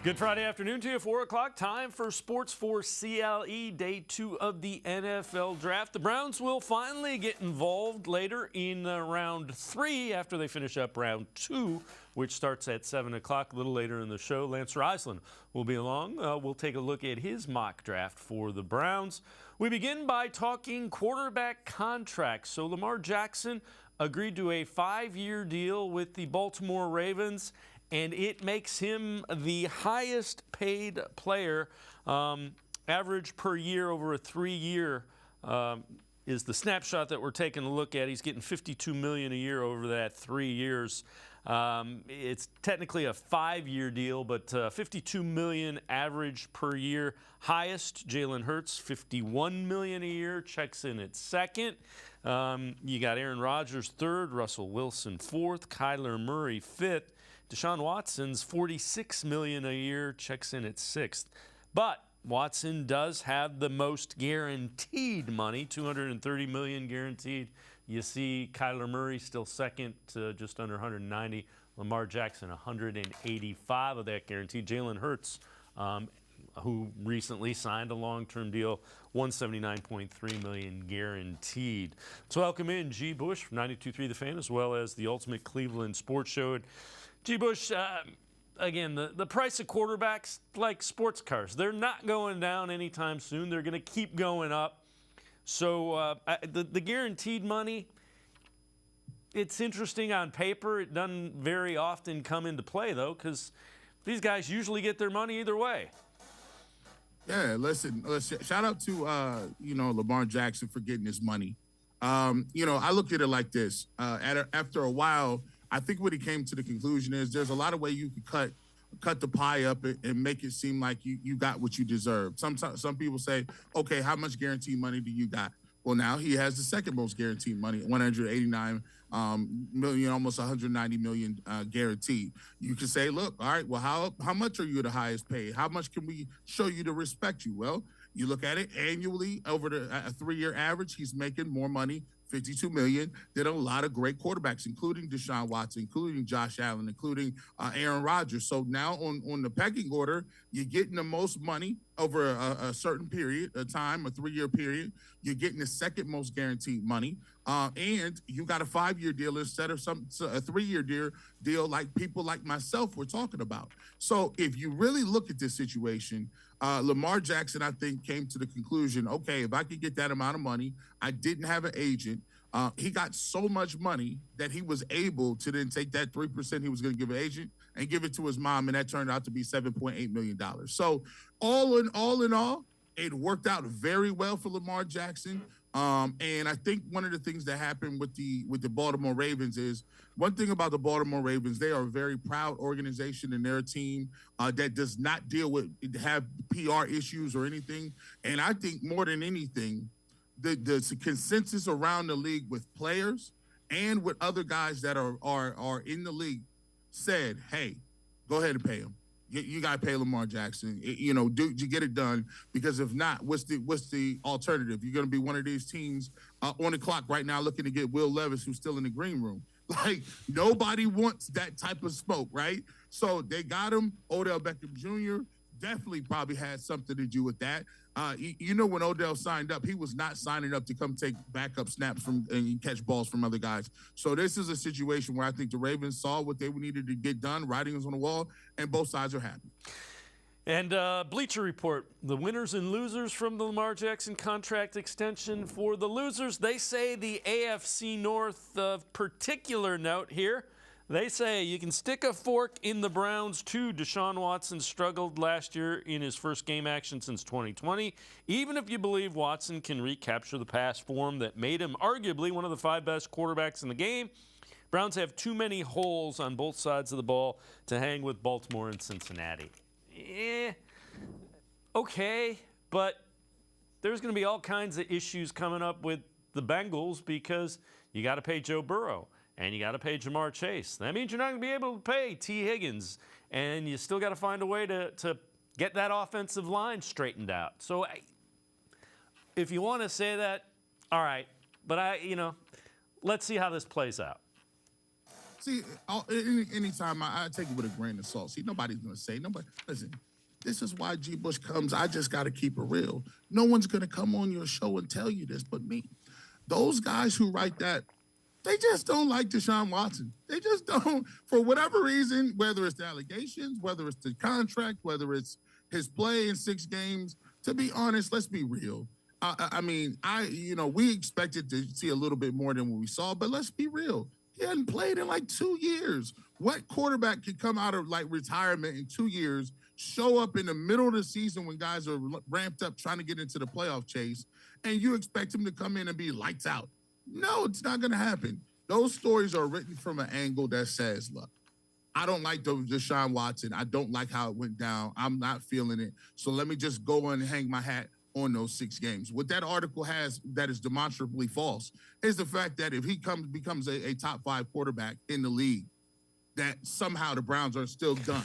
Good Friday afternoon to you, 4 o'clock. Time for Sports4CLE, day 2 of the NFL draft. The Browns will finally get involved later in round 3 after they finish up round 2, which starts at 7 o'clock. A little later in the show, Lance Reisland will be along. We'll take a look at his mock draft for the Browns. We begin by talking quarterback contracts. So Lamar Jackson agreed to a 5-year deal with the Baltimore Ravens, and it makes him the highest paid player. Average per year over a 3-year is the snapshot that we're taking a look at. He's getting $52 million a year over that 3 years. It's technically a 5-year deal, but $52 million average per year. Highest, Jalen Hurts, $51 million a year, checks in at second. You got Aaron Rodgers third, Russell Wilson fourth, Kyler Murray fifth. Deshaun Watson's $46 million a year, checks in at sixth. But Watson does have the most guaranteed money, $230 million guaranteed. You see Kyler Murray still second, just under 190. Lamar Jackson, 185 of that guaranteed. Jalen Hurts, who recently signed a long-term deal, $179.3 million guaranteed. Let's welcome in G. Bush from 92.3 The Fan, as well as the Ultimate Cleveland Sports Show. G. Bush, again, the price of quarterbacks, like sports cars, they're not going down anytime soon. They're going to keep going up. So the guaranteed money, it's interesting on paper. It doesn't very often come into play, though, because these guys usually get their money either way. Yeah, listen, shout out to, Lamar Jackson for getting his money. I look at it like this. After a while, I think what he came to the conclusion is there's a lot of way you can cut the pie up and make it seem like you got what you deserve. Some people say, okay, how much guaranteed money do you got? Well, now he has the second most guaranteed money, $189 million, almost $190 million guaranteed. You can say, look, all right, well, how much are you the highest paid? How much can we show you to respect you? Well, you look at it annually over a 3-year average, he's making more money, $52 million, than a lot of great quarterbacks, including Deshaun Watson, including Josh Allen, including Aaron Rodgers. So now on the pecking order, you're getting the most money over a certain period of time, a 3-year period. You're getting the second most guaranteed money. And you got a 5-year deal instead of a 3-year deal like people like myself were talking about. So if you really look at this situation, Lamar Jackson, I think, came to the conclusion, okay, if I could get that amount of money, I didn't have an agent. He got so much money that he was able to then take that 3% he was going to give an agent and give it to his mom, and that turned out to be $7.8 million. So all in all, it worked out very well for Lamar Jackson. And I think one of the things that happened with the Baltimore Ravens is, one thing about the Baltimore Ravens, they are a very proud organization, and they're a team that does not have PR issues or anything. And I think more than anything, the consensus around the league with players and with other guys that are in the league said, hey, go ahead and pay him. You got to pay Lamar Jackson. Do you get it done? Because if not, what's the alternative? You're going to be one of these teams on the clock right now looking to get Will Levis, who's still in the green room. Like, nobody wants that type of smoke, right? So they got him. Odell Beckham Jr. definitely probably had something to do with that. When Odell signed up, he was not signing up to come take backup snaps and catch balls from other guys. So this is a situation where I think the Ravens saw what they needed to get done, writing was on the wall, and both sides are happy. And Bleacher Report, the winners and losers from the Lamar Jackson contract extension. For the losers, they say the AFC North, of particular note here, they say you can stick a fork in the Browns, too. Deshaun Watson struggled last year in his first game action since 2020. Even if you believe Watson can recapture the past form that made him arguably one of the 5 best quarterbacks in the game, Browns have too many holes on both sides of the ball to hang with Baltimore and Cincinnati. Okay, but there's going to be all kinds of issues coming up with the Bengals because you got to pay Joe Burrow. And you got to pay Jamar Chase. That means you're not going to be able to pay T. Higgins. And you still got to find a way to get that offensive line straightened out. So if you want to say that, all right. But let's see how this plays out. See, anytime I take it with a grain of salt. See, nobody's gonna say nobody. Listen, this is why G. Bush comes. I just got to keep it real. No one's gonna come on your show and tell you this, but me. Those guys who write that, they just don't like Deshaun Watson. They just don't, for whatever reason, whether it's the allegations, whether it's the contract, whether it's his play in 6 games. To be honest, let's be real. I mean, we expected to see a little bit more than what we saw, but let's be real. He hadn't played in like 2 years. What quarterback could come out of like retirement in 2 years, show up in the middle of the season when guys are ramped up trying to get into the playoff chase, and you expect him to come in and be lights out? No, it's not going to happen. Those stories are written from an angle that says, look, I don't like Deshaun Watson. I don't like how it went down. I'm not feeling it. So let me just go and hang my hat on those 6 games. What that article has that is demonstrably false is the fact that if he becomes a top 5 quarterback in the league, that somehow the Browns are still done.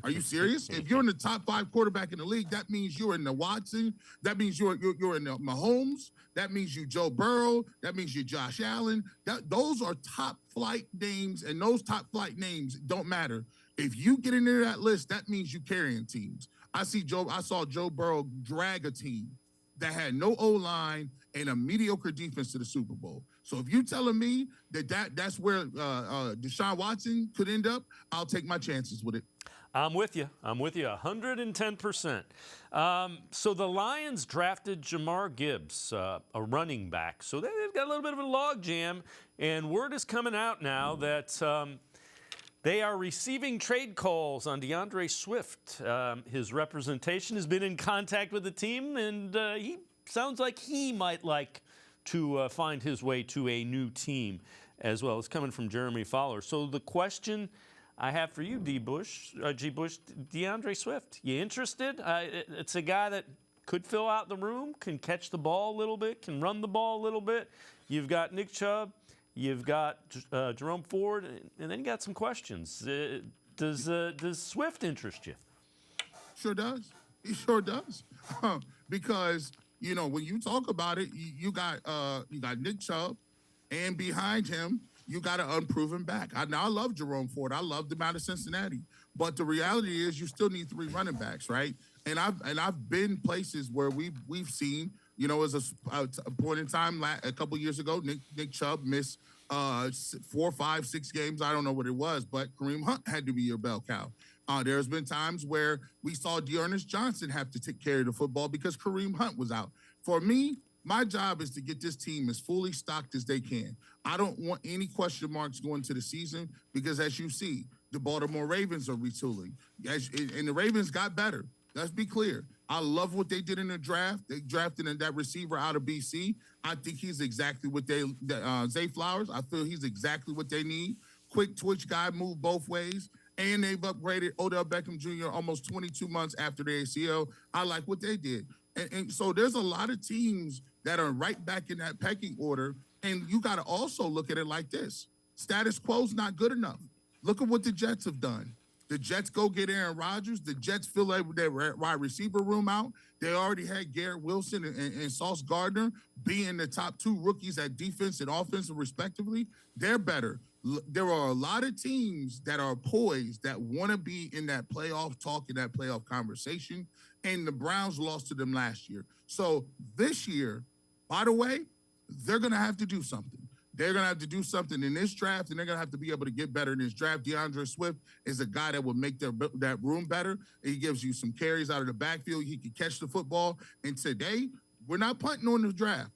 Are you serious? If you're in the top 5 quarterback in the league, that means you're in the Watson. That means you're in the Mahomes. That means you Joe Burrow. That means you Josh Allen. Those are top flight names, and those top flight names don't matter. If you get into that list, that means you carrying teams. I saw Joe Burrow drag a team that had no O-line and a mediocre defense to the Super Bowl. So if you're telling me that's where Deshaun Watson could end up, I'll take my chances with it. I'm with you 110%. So the Lions drafted Jamar Gibbs, a running back. So they've got a little bit of a log jam, and word is coming out now that they are receiving trade calls on DeAndre Swift. His representation has been in contact with the team, and he sounds like he might like to find his way to a new team as well. It's coming from Jeremy Fowler. So the question I have for you, G. Bush, DeAndre Swift, you interested? It's a guy that could fill out the room, can catch the ball a little bit, can run the ball a little bit. You've got Nick Chubb, you've got Jerome Ford, and then you got some questions. Does Swift interest you? Sure does. He sure does. Because when you talk about it, you got Nick Chubb, and behind him, you got an unproven back. I love Jerome Ford. I loved him out of Cincinnati. But the reality is you still need 3 running backs, right? And I've been places where we've seen, as a point in time a couple years ago, Nick Chubb missed 4, 5, 6 games. I don't know what it was, but Kareem Hunt had to be your bell cow. There's been times where we saw Dearness Johnson have to take care of the football because Kareem Hunt was out. For me, my job is to get this team as fully stocked as they can. I don't want any question marks going into the season because, as you see, the Baltimore Ravens are retooling. And the Ravens got better. Let's be clear. I love what they did in the draft. They drafted that receiver out of BC. I think he's exactly what Zay Flowers. I feel he's exactly what they need. Quick twitch guy, move both ways. And they've upgraded Odell Beckham Jr. almost 22 months after the ACL. I like what they did. And so there's a lot of teams that are right back in that pecking order. And you got to also look at it like this. Status quo's not good enough. Look at what the Jets have done. The Jets go get Aaron Rodgers. The Jets fill their wide receiver room out. They already had Garrett Wilson and Sauce Gardner being the top 2 rookies at defense and offensive respectively. They're better. There are a lot of teams that are poised that want to be in that playoff talk, in that playoff conversation, and the Browns lost to them last year. So this year, by the way, they're going to have to do something. They're going to have to do something in this draft, and they're going to have to be able to get better in this draft. DeAndre Swift is a guy that will make that room better. He gives you some carries out of the backfield. He can catch the football. And today, we're not punting on the draft.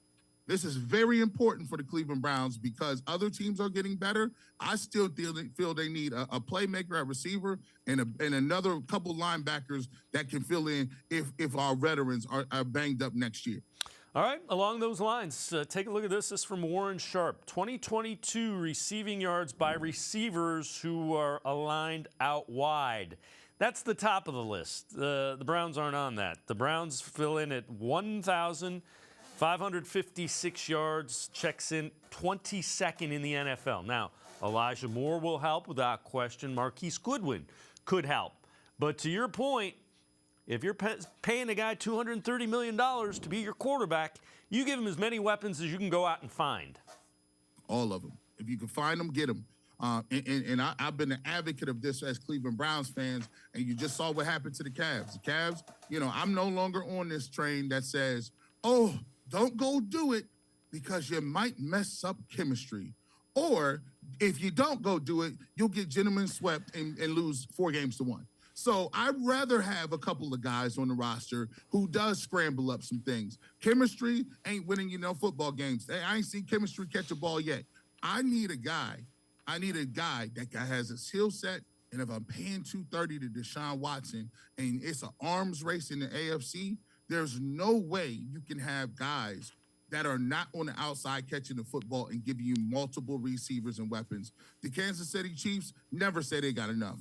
This is very important for the Cleveland Browns because other teams are getting better. I still feel they need a playmaker at receiver and another couple linebackers that can fill in if our veterans are banged up next year. All right, along those lines, take a look at this. This is from Warren Sharp. 2022 receiving yards by receivers who are aligned out wide. That's the top of the list. The Browns aren't on that. The Browns fill in at 1,556 yards, checks in 22nd in the NFL. Now, Elijah Moore will help without question. Marquise Goodwin could help. But to your point, if you're paying a guy $230 million to be your quarterback, you give him as many weapons as you can go out and find. All of them. If you can find them, get them. I've been an advocate of this as Cleveland Browns fans, and you just saw what happened to the Cavs. The Cavs, I'm no longer on this train that says, oh, don't go do it because you might mess up chemistry. Or if you don't go do it, you'll get gentlemen swept and lose 4-1. So I'd rather have a couple of guys on the roster who does scramble up some things. Chemistry ain't winning, football games. I ain't seen chemistry catch a ball yet. I need a guy that has a skill set, and if I'm paying $230 to Deshaun Watson and it's an arms race in the AFC, there's no way you can have guys that are not on the outside catching the football and giving you multiple receivers and weapons. The Kansas City Chiefs never say they got enough.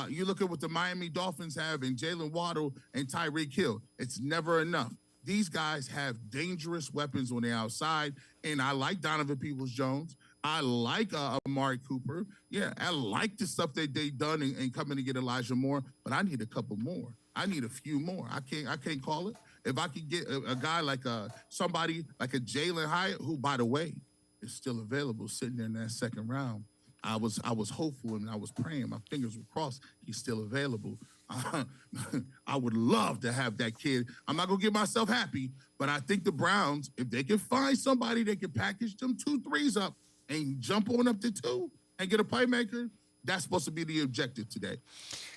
You look at what the Miami Dolphins have in Jalen Waddle and Tyreek Hill. It's never enough. These guys have dangerous weapons on the outside, and I like Donovan Peoples-Jones. I like Amari Cooper. Yeah, I like the stuff that they've done and coming to get Elijah Moore, but I need a couple more. I need a few more. I can't call it. If I could get a guy like somebody like a Jalen Hyatt, who, by the way, is still available, sitting there in that second round. I was hopeful and I was praying. My fingers were crossed. He's still available. I would love to have that kid. I'm not going to get myself happy, but I think the Browns, if they can find somebody that can package them 2 threes up and jump on up to 2 and get a playmaker, that's supposed to be the objective today.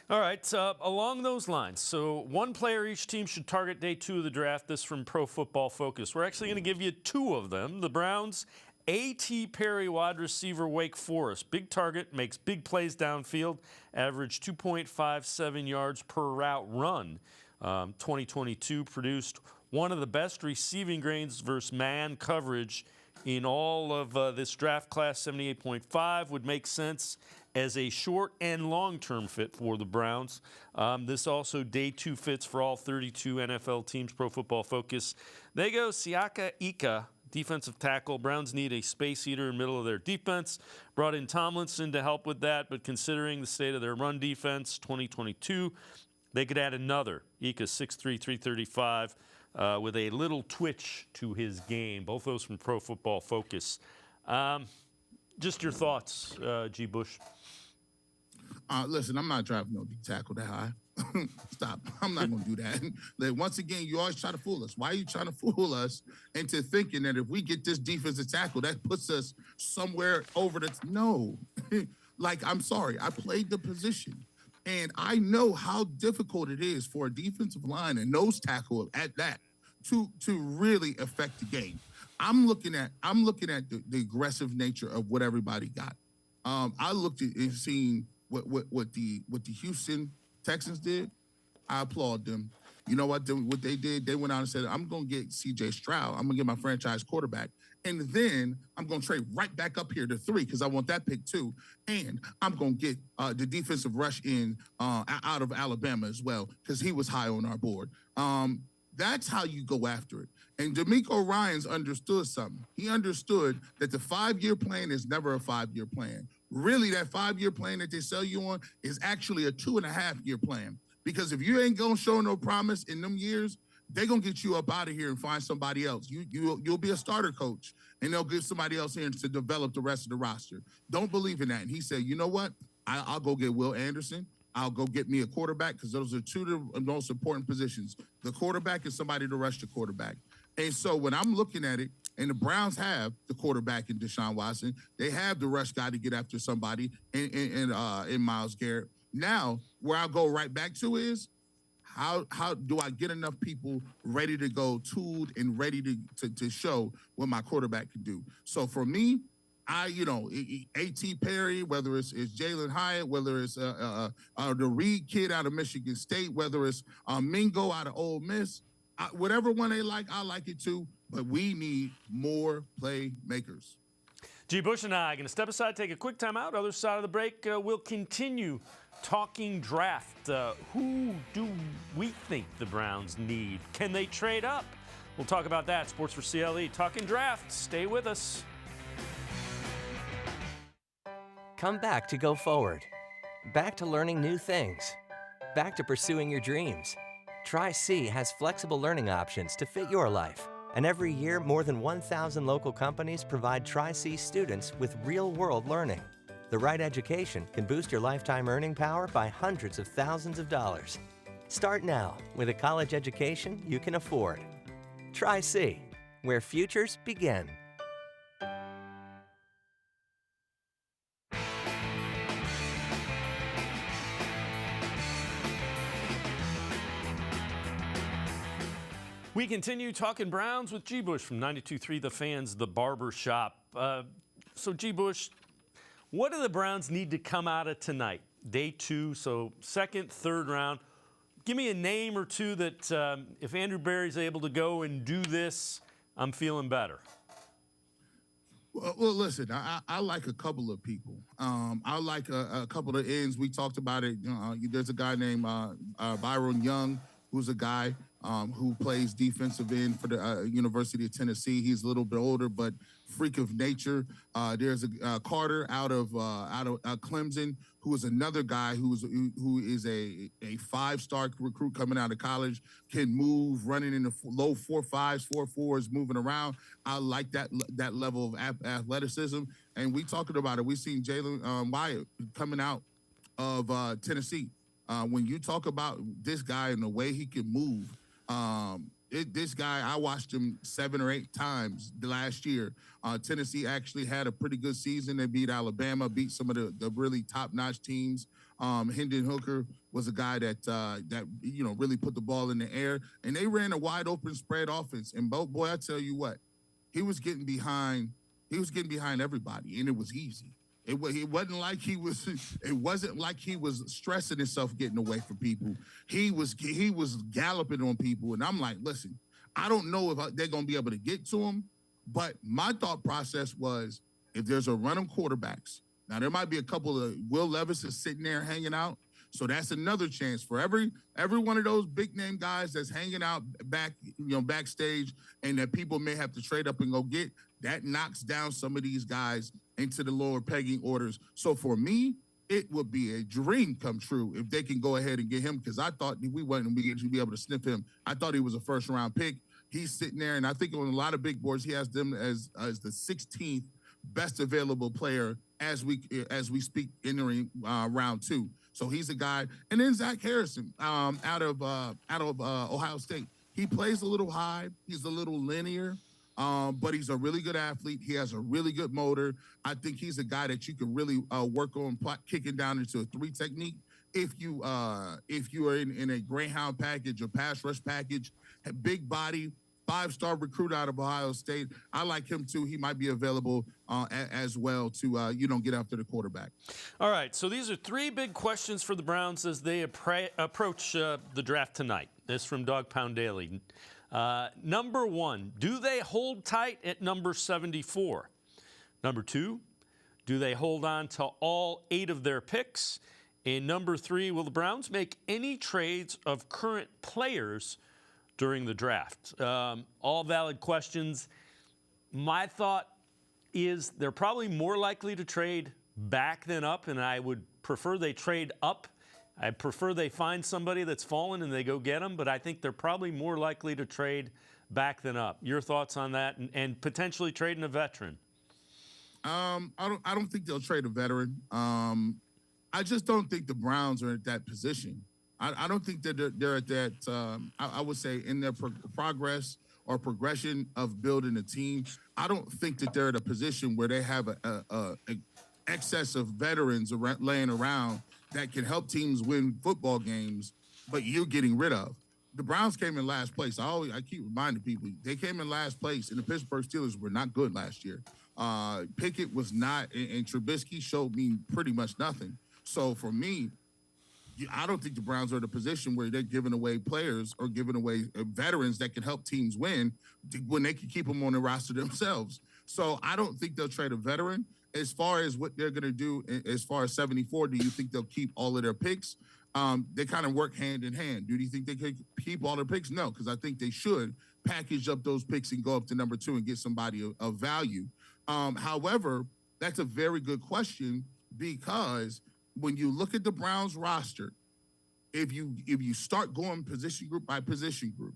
All right, along those lines, so one player each team should target day 2 of the draft. This from Pro Football Focus. We're actually going to give you 2 of them. The Browns, A.T. Perry, wide receiver, Wake Forest. Big target, makes big plays downfield, averaged 2.57 yards per route run. 2022 produced one of the best receiving grades versus man coverage in all of this draft class. 78.5 would make sense as a short and long-term fit for the Browns. This also day 2 fits for all 32 NFL teams. Pro Football Focus. They go Siaka Ika, defensive tackle. Browns need a space eater in the middle of their defense. Brought in Tomlinson to help with that, but considering the state of their run defense, 2022, they could add another. Ika, 6'3", 335, with a little twitch to his game. Both those from Pro Football Focus. Just your thoughts, G. Bush. Listen, I'm not driving no D tackle that high. Stop. I'm not going to do that. Like, once again, you always try to fool us. Why are you trying to fool us into thinking that if we get this defensive tackle, that puts us somewhere over the... No. Like, I'm sorry. I played the position, and I know how difficult it is for a defensive line and nose tackle at that to really affect the game. I'm looking at the aggressive nature of what everybody got. I looked at and seen what the Houston Texans did. I applaud them. You know what they did? They went out and said, I'm going to get C.J. Stroud. I'm going to get my franchise quarterback. And then I'm going to trade right back up here to 3 because I want that pick too. And I'm going to get the defensive rush in out of Alabama as well because he was high on our board. That's how you go after it. And DeMeco Ryans understood something. He understood that the 5-year plan is never a 5-year plan. Really, that 5-year plan that they sell you on is actually a 2.5-year plan. Because if you ain't going to show no promise in them years, they're going to get you up out of here and find somebody else. You'll be a starter coach, and they'll get somebody else in to develop the rest of the roster. Don't believe in that. And he said, you know what? I'll go get Will Anderson. I'll go get me a quarterback because those are 2 of the most important positions. The quarterback is somebody to rush the quarterback. And so when I'm looking at it, and the Browns have the quarterback in Deshaun Watson, they have the rush guy to get after somebody in Myles Garrett. Now, where I'll go right back to is how do I get enough people ready to go, tooled and ready to show what my quarterback can do? So for me, A.T. Perry, whether it's Jalen Hyatt, whether it's the Reed kid out of Michigan State, whether it's Mingo out of Ole Miss, whatever one they like, I like it too. But we need more playmakers. G. Bush and I are going to step aside, take a quick timeout. Other side of the break, we'll continue talking draft. Who do we think the Browns need? Can they trade up? We'll talk about that. Sports4CLE, talking draft. Stay with us. Come back to go forward. Back to learning new things. Back to pursuing your dreams. Tri-C has flexible learning options to fit your life. And every year, more than 1,000 local companies provide Tri-C students with real-world learning. The right education can boost your lifetime earning power by hundreds of thousands of dollars. Start now with a college education you can afford. Try C, where futures begin. We continue talking Browns with G. Bush from 92.3 The Fans, the Barber Shop. So, G. Bush, what do the Browns need to come out of tonight? Day 2, so second, third round. Give me a name or two that if Andrew Berry's able to go and do this, I'm feeling better. Well, listen, I like a couple of people. I like a couple of ends. We talked about it. There's a guy named Byron Young, who's a guy who plays defensive end for the University of Tennessee. He's a little bit older, but freak of nature. There's a Carter out of Clemson, who is another guy who is a 5-star recruit coming out of college, can move, running in the low 4.5s, 4.4s, moving around. I like that level of athleticism. And we talking about it. We seen Jalen Wyatt coming out of Tennessee. When you talk about this guy and the way he can move, this guy, I watched him 7 or 8 times last year. Tennessee actually had a pretty good season. They beat Alabama, beat some of the really top-notch teams. Hendon Hooker was a guy that really put the ball in the air, and they ran a wide-open spread offense. And boy, I tell you what, he was getting behind everybody, and it was easy. It wasn't like he was. It wasn't like he was stressing himself getting away from people. He was galloping on people, and I'm like, listen, I don't know if they're gonna be able to get to him, but my thought process was, if there's a run of quarterbacks, now there might be a couple of Will Levis is sitting there hanging out, so that's another chance for every one of those big name guys that's hanging out backstage, and that people may have to trade up and go get. That knocks down some of these guys into the lower pegging orders. So for me, it would be a dream come true if they can go ahead and get him, because I thought we wouldn't be able to sniff him. I thought he was a first-round pick. He's sitting there, and I think on a lot of big boards, he has them as the 16th best available player as we speak, entering round 2. So he's a guy. And then Zach Harrison out of Ohio State. He plays a little high. He's a little linear. But he's a really good athlete. He has a really good motor. I think he's a guy that you can really work on kicking down into a 3 technique. If you are in a Greyhound package or pass rush package, a big body, 5-star recruit out of Ohio State. I like him too. He might be available as well to get after the quarterback. All right. So these are 3 big questions for the Browns as they approach the draft tonight. This from Dawg Pound Daily. Number 1, do they hold tight at number 74? Number 2, do they hold on to all 8 of their picks? And number 3, will the Browns make any trades of current players during the draft? All valid questions. My thought is they're probably more likely to trade back than up, and I would prefer they trade up. I prefer they find somebody that's fallen and they go get them, but I think they're probably more likely to trade back than up. Your thoughts on that, and potentially trading a veteran? I don't think they'll trade a veteran. I just don't think the Browns are at that position. I don't think that they're at that. I would say in their progress or progression of building a team. I don't think that they're at a position where they have a excess of veterans laying around that can help teams win football games, but you're getting rid of. The Browns came in last place. I keep reminding people, they came in last place, and the Pittsburgh Steelers were not good last year. Pickett was not, and Trubisky showed me pretty much nothing. So for me, I don't think the Browns are in a position where they're giving away players or giving away veterans that can help teams win when they can keep them on the roster themselves. So I don't think they'll trade a veteran. As far as what they're going to do, as far as 74, do you think they'll keep all of their picks? They kind of work hand in hand. Do you think they could keep all their picks? No, because I think they should package up those picks and go up to number 2 and get somebody of value. However, that's a very good question, because when you look at the Browns roster, if you start going position group by position group,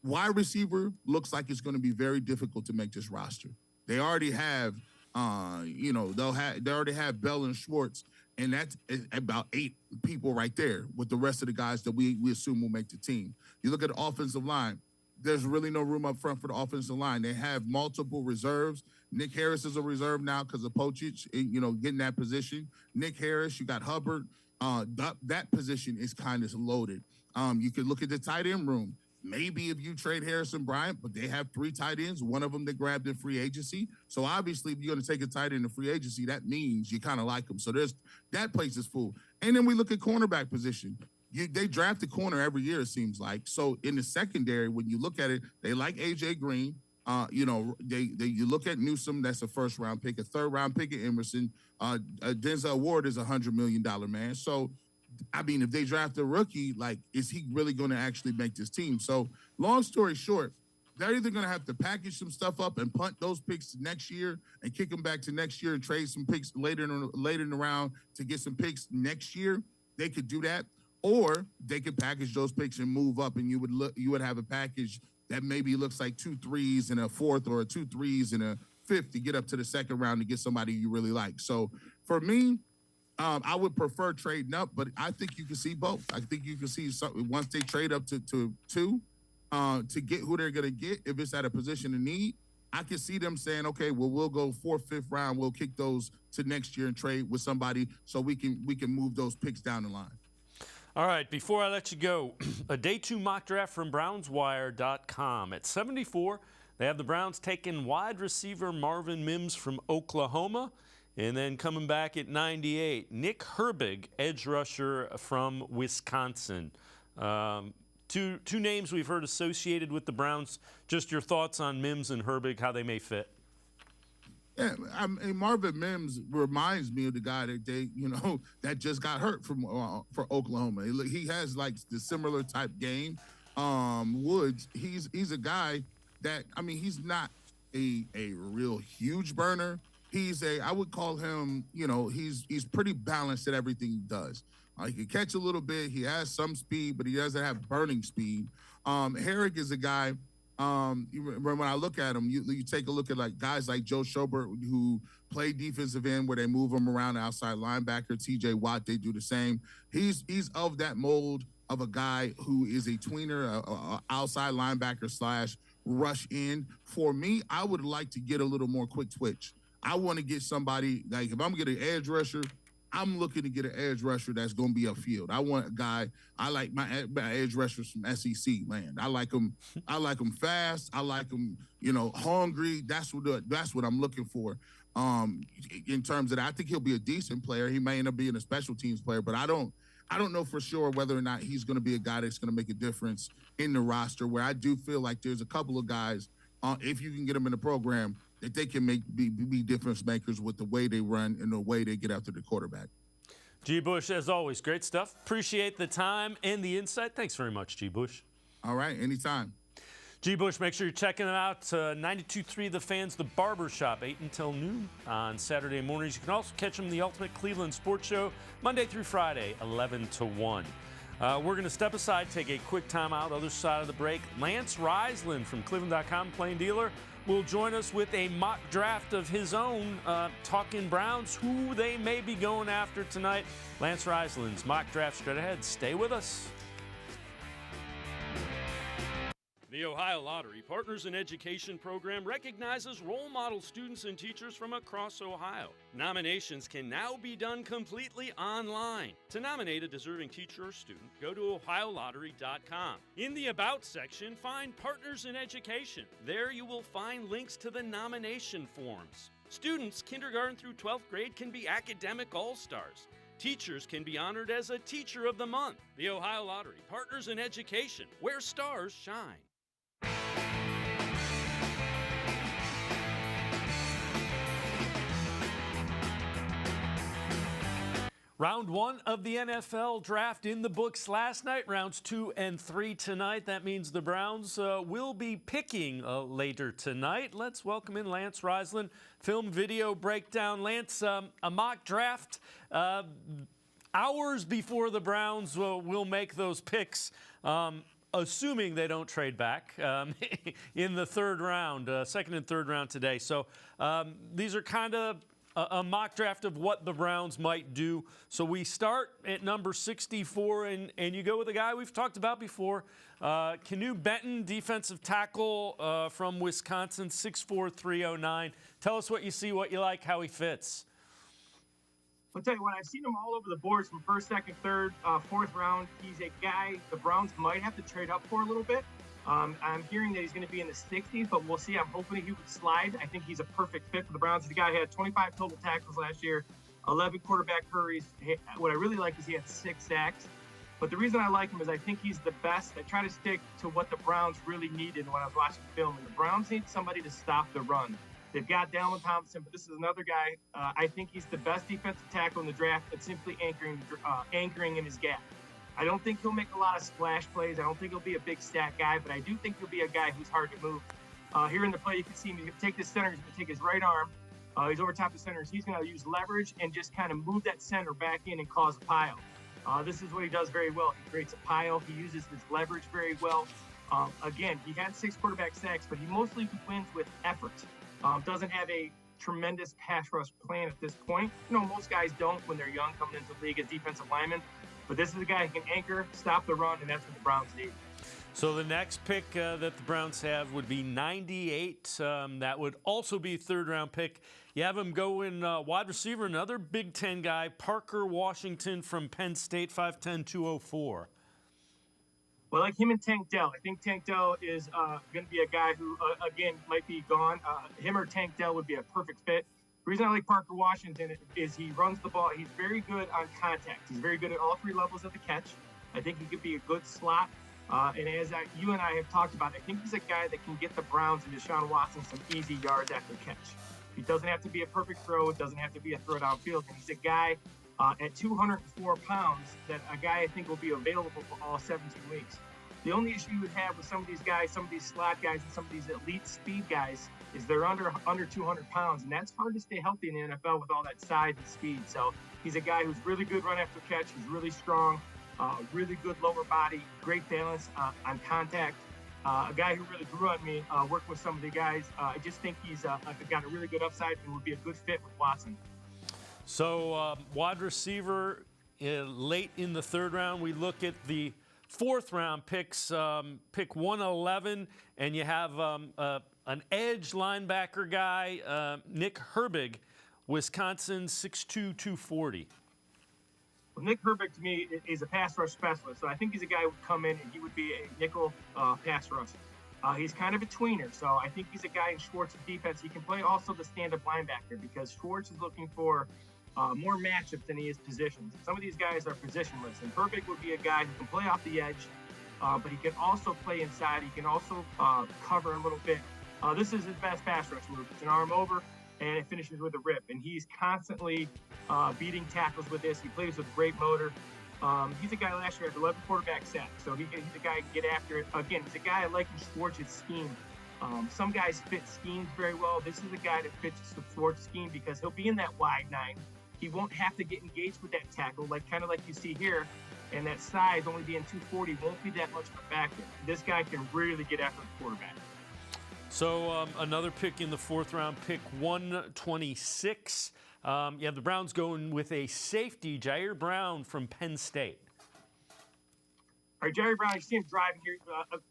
wide receiver looks like it's going to be very difficult to make this roster. They already have You know, they already have Bell and Schwartz, and that's about 8 people right there with the rest of the guys that we assume will make the team. You look at the offensive line. There's really no room up front for the offensive line. They have multiple reserves. Nick Harris is a reserve now because of Pocic, you know, getting that position. Nick Harris, you got Hubbard. That position is kind of loaded. You could look at the tight end room. Maybe if you trade Harrison Bryant, but they have 3 tight ends, one of them they grabbed in free agency. So obviously, if you're going to take a tight end in free agency, that means you kind of like them. So that place is full. And then we look at cornerback position. They draft a corner every year, it seems like. So in the secondary, when you look at it, they like AJ Green. You know, you look at Newsome, that's a first-round pick, a third-round pick at Emerson. Denzel Ward is a $100 million man. So I mean, if they draft a rookie, like, is he really going to actually make this team? So long story short, they're either going to have to package some stuff up and punt those picks next year and kick them back to next year and trade some picks later in the round to get some picks next year. They could do that, or they could package those picks and move up, and you would have a package that maybe looks like 2 3s and a 4th, or 2 3s and a 5th to get up to the second round to get somebody you really like. So for me, I would prefer trading up, but I think you can see both. I think you can see something once they trade up to 2 to get who they're going to get. If it's at a position of need, I can see them saying, okay, well, we'll go 4th, 5th round. We'll kick those to next year and trade with somebody so we can move those picks down the line. All right, before I let you go, a day 2 mock draft from BrownsWire.com. At 74, they have the Browns taking wide receiver Marvin Mims from Oklahoma. And then coming back at 98, Nick Herbig, edge rusher from Wisconsin. Two names we've heard associated with the Browns. Just your thoughts on Mims and Herbig, how they may fit. Yeah, I mean, Marvin Mims reminds me of the guy that that just got hurt for Oklahoma. He has like the similar type game. Woods, he's a guy that, I mean, he's not a real huge burner. I would call him, he's pretty balanced at everything he does. He can catch a little bit. He has some speed, but he doesn't have burning speed. Herrick is a guy, when I look at him, you take a look at like guys like Joe Schobert who play defensive end where they move him around outside linebacker. TJ Watt, they do the same. He's of that mold of a guy who is a tweener, a outside linebacker / rush in. For me, I would like to get a little more quick twitch. I want to get somebody, like if I'm going to get an edge rusher, I'm looking to get an edge rusher that's going to be upfield. I want a guy, I like my edge rushers from SEC land. I like them fast. I like them, hungry. That's what I'm looking for. In terms of that, I think he'll be a decent player. He may end up being a special teams player, but I don't know for sure whether or not he's going to be a guy that's going to make a difference in the roster, where I do feel like there's a couple of guys, if you can get them in the program, that they can be difference makers with the way they run and the way they get after the quarterback. G. Bush, as always, great stuff. Appreciate the time and the insight. Thanks very much, G. Bush. All right, anytime. G. Bush, make sure you're checking it out. 92.3 The Fans, The Barbershop, 8 until noon on Saturday mornings. You can also catch them in the Ultimate Cleveland Sports Show, Monday through Friday, 11 to 1. We're going to step aside, take a quick timeout. Other side of the break, Lance Reisland from cleveland.com, plain dealer, will join us with a mock draft of his own, talking Browns, who they may be going after tonight. Lance Reisland's mock draft straight ahead. Stay with us. The Ohio Lottery Partners in Education program recognizes role model students and teachers from across Ohio. Nominations can now be done completely online. To nominate a deserving teacher or student, go to ohiolottery.com. In the About section, find Partners in Education. There you will find links to the nomination forms. Students kindergarten through 12th grade can be academic all-stars. Teachers can be honored as a Teacher of the Month. The Ohio Lottery Partners in Education, where stars shine. Round 1 of the NFL draft in the books last night. Rounds 2 and 3 tonight. That means the Browns will be picking later tonight. Let's welcome in Lance Reisland, film video breakdown. Lance, a mock draft hours before the Browns will make those picks. assuming they don't trade back in the third round, second and third round today. So these are kind of a mock draft of what the Browns might do. So we start at number 64, and you go with a guy we've talked about before, Canu Benton, defensive tackle from Wisconsin, 6'4", 309. Tell us what you see, what you like, how he fits. I'll tell you what, I've seen him all over the boards from first, second, third, fourth round. He's a guy the Browns might have to trade up for a little bit. I'm hearing that he's going to be in the 60s, but we'll see. I'm hoping he would slide. I think he's a perfect fit for the Browns. The guy had 25 total tackles last year, 11 quarterback hurries. What I really like is he had 6 sacks. But the reason I like him is I think he's the best. I try to stick to what the Browns really needed when I was watching the film. And the Browns need somebody to stop the run. They've got Dallin Thompson, but this is another guy. I think he's the best defensive tackle in the draft at simply anchoring in his gap. I don't think he'll make a lot of splash plays. I don't think he'll be a big stat guy, but I do think he'll be a guy who's hard to move. Here in the play, you can see him. He's going to take this center. He's going to take his right arm. He's over top the center. He's going to use leverage and just kind of move that center back in and cause a pile. This is what he does very well. He creates a pile. He uses his leverage very well. Again, he had 6 quarterback sacks, but he mostly wins with effort. Doesn't have a tremendous pass rush plan at this point. You know, most guys don't when they're young coming into the league as defensive linemen. But this is a guy who can anchor, stop the run, and that's what the Browns need. So the next pick that the Browns have would be 98. That would also be third-round pick. You have him go in wide receiver, another Big Ten guy, Parker Washington from Penn State, 5'10", 204. Well, like him and Tank Dell. I think Tank Dell is going to be a guy who, again, might be gone. Him or Tank Dell would be a perfect fit. The reason I like Parker Washington is he runs the ball. He's very good on contact. He's very good at all 3 levels of the catch. I think he could be a good slot. And as you and I have talked about, I think he's a guy that can get the Browns and Deshaun Watson some easy yards after catch. He doesn't have to be a perfect throw. It doesn't have to be a throw downfield. And he's a guy at 204 pounds that a guy I think will be available for all 17 weeks. The only issue you would have with some of these guys, some of these slot guys and some of these elite speed guys is they're under 200 pounds, and that's hard to stay healthy in the NFL with all that size and speed. So he's a guy who's really good run after catch. He's really strong, really good lower body, great balance on contact. A guy who really grew on me, worked with some of the guys. I just think he's got a really good upside and would be a good fit with Watson. So wide receiver late in the third round, we look at the fourth round picks, pick 111, and you have an edge linebacker guy, Nick Herbig, Wisconsin, 6'2", 240. Well, Nick Herbig, to me, is a pass rush specialist. So I think he's a guy who would come in and he would be a nickel pass rush. He's kind of a tweener. So I think he's a guy in Schwartz's defense. He can play also the stand-up linebacker because Schwartz is looking for more matchups than he is positions. Some of these guys are positionless, and Herbig would be a guy who can play off the edge, but he can also play inside. He can also cover a little bit. This is his best pass rush move. It's an arm over, and it finishes with a rip. And he's constantly beating tackles with this. He plays with great motor. He's a guy last year had 11 quarterback sacks, so he's a guy who can get after it. Again, he's a guy I like in Schwartz's scheme. Some guys fit schemes very well. This is a guy that fits the Schwartz scheme because he'll be in that wide 9. He won't have to get engaged with that tackle, kind of like you see here. And that size, only being 240, won't be that much of a factor. This guy can really get after the quarterback. So another pick in the fourth round, pick 126. You have the Browns going with a safety, Jair Brown from Penn State. All right, Jair Brown, you see him driving here.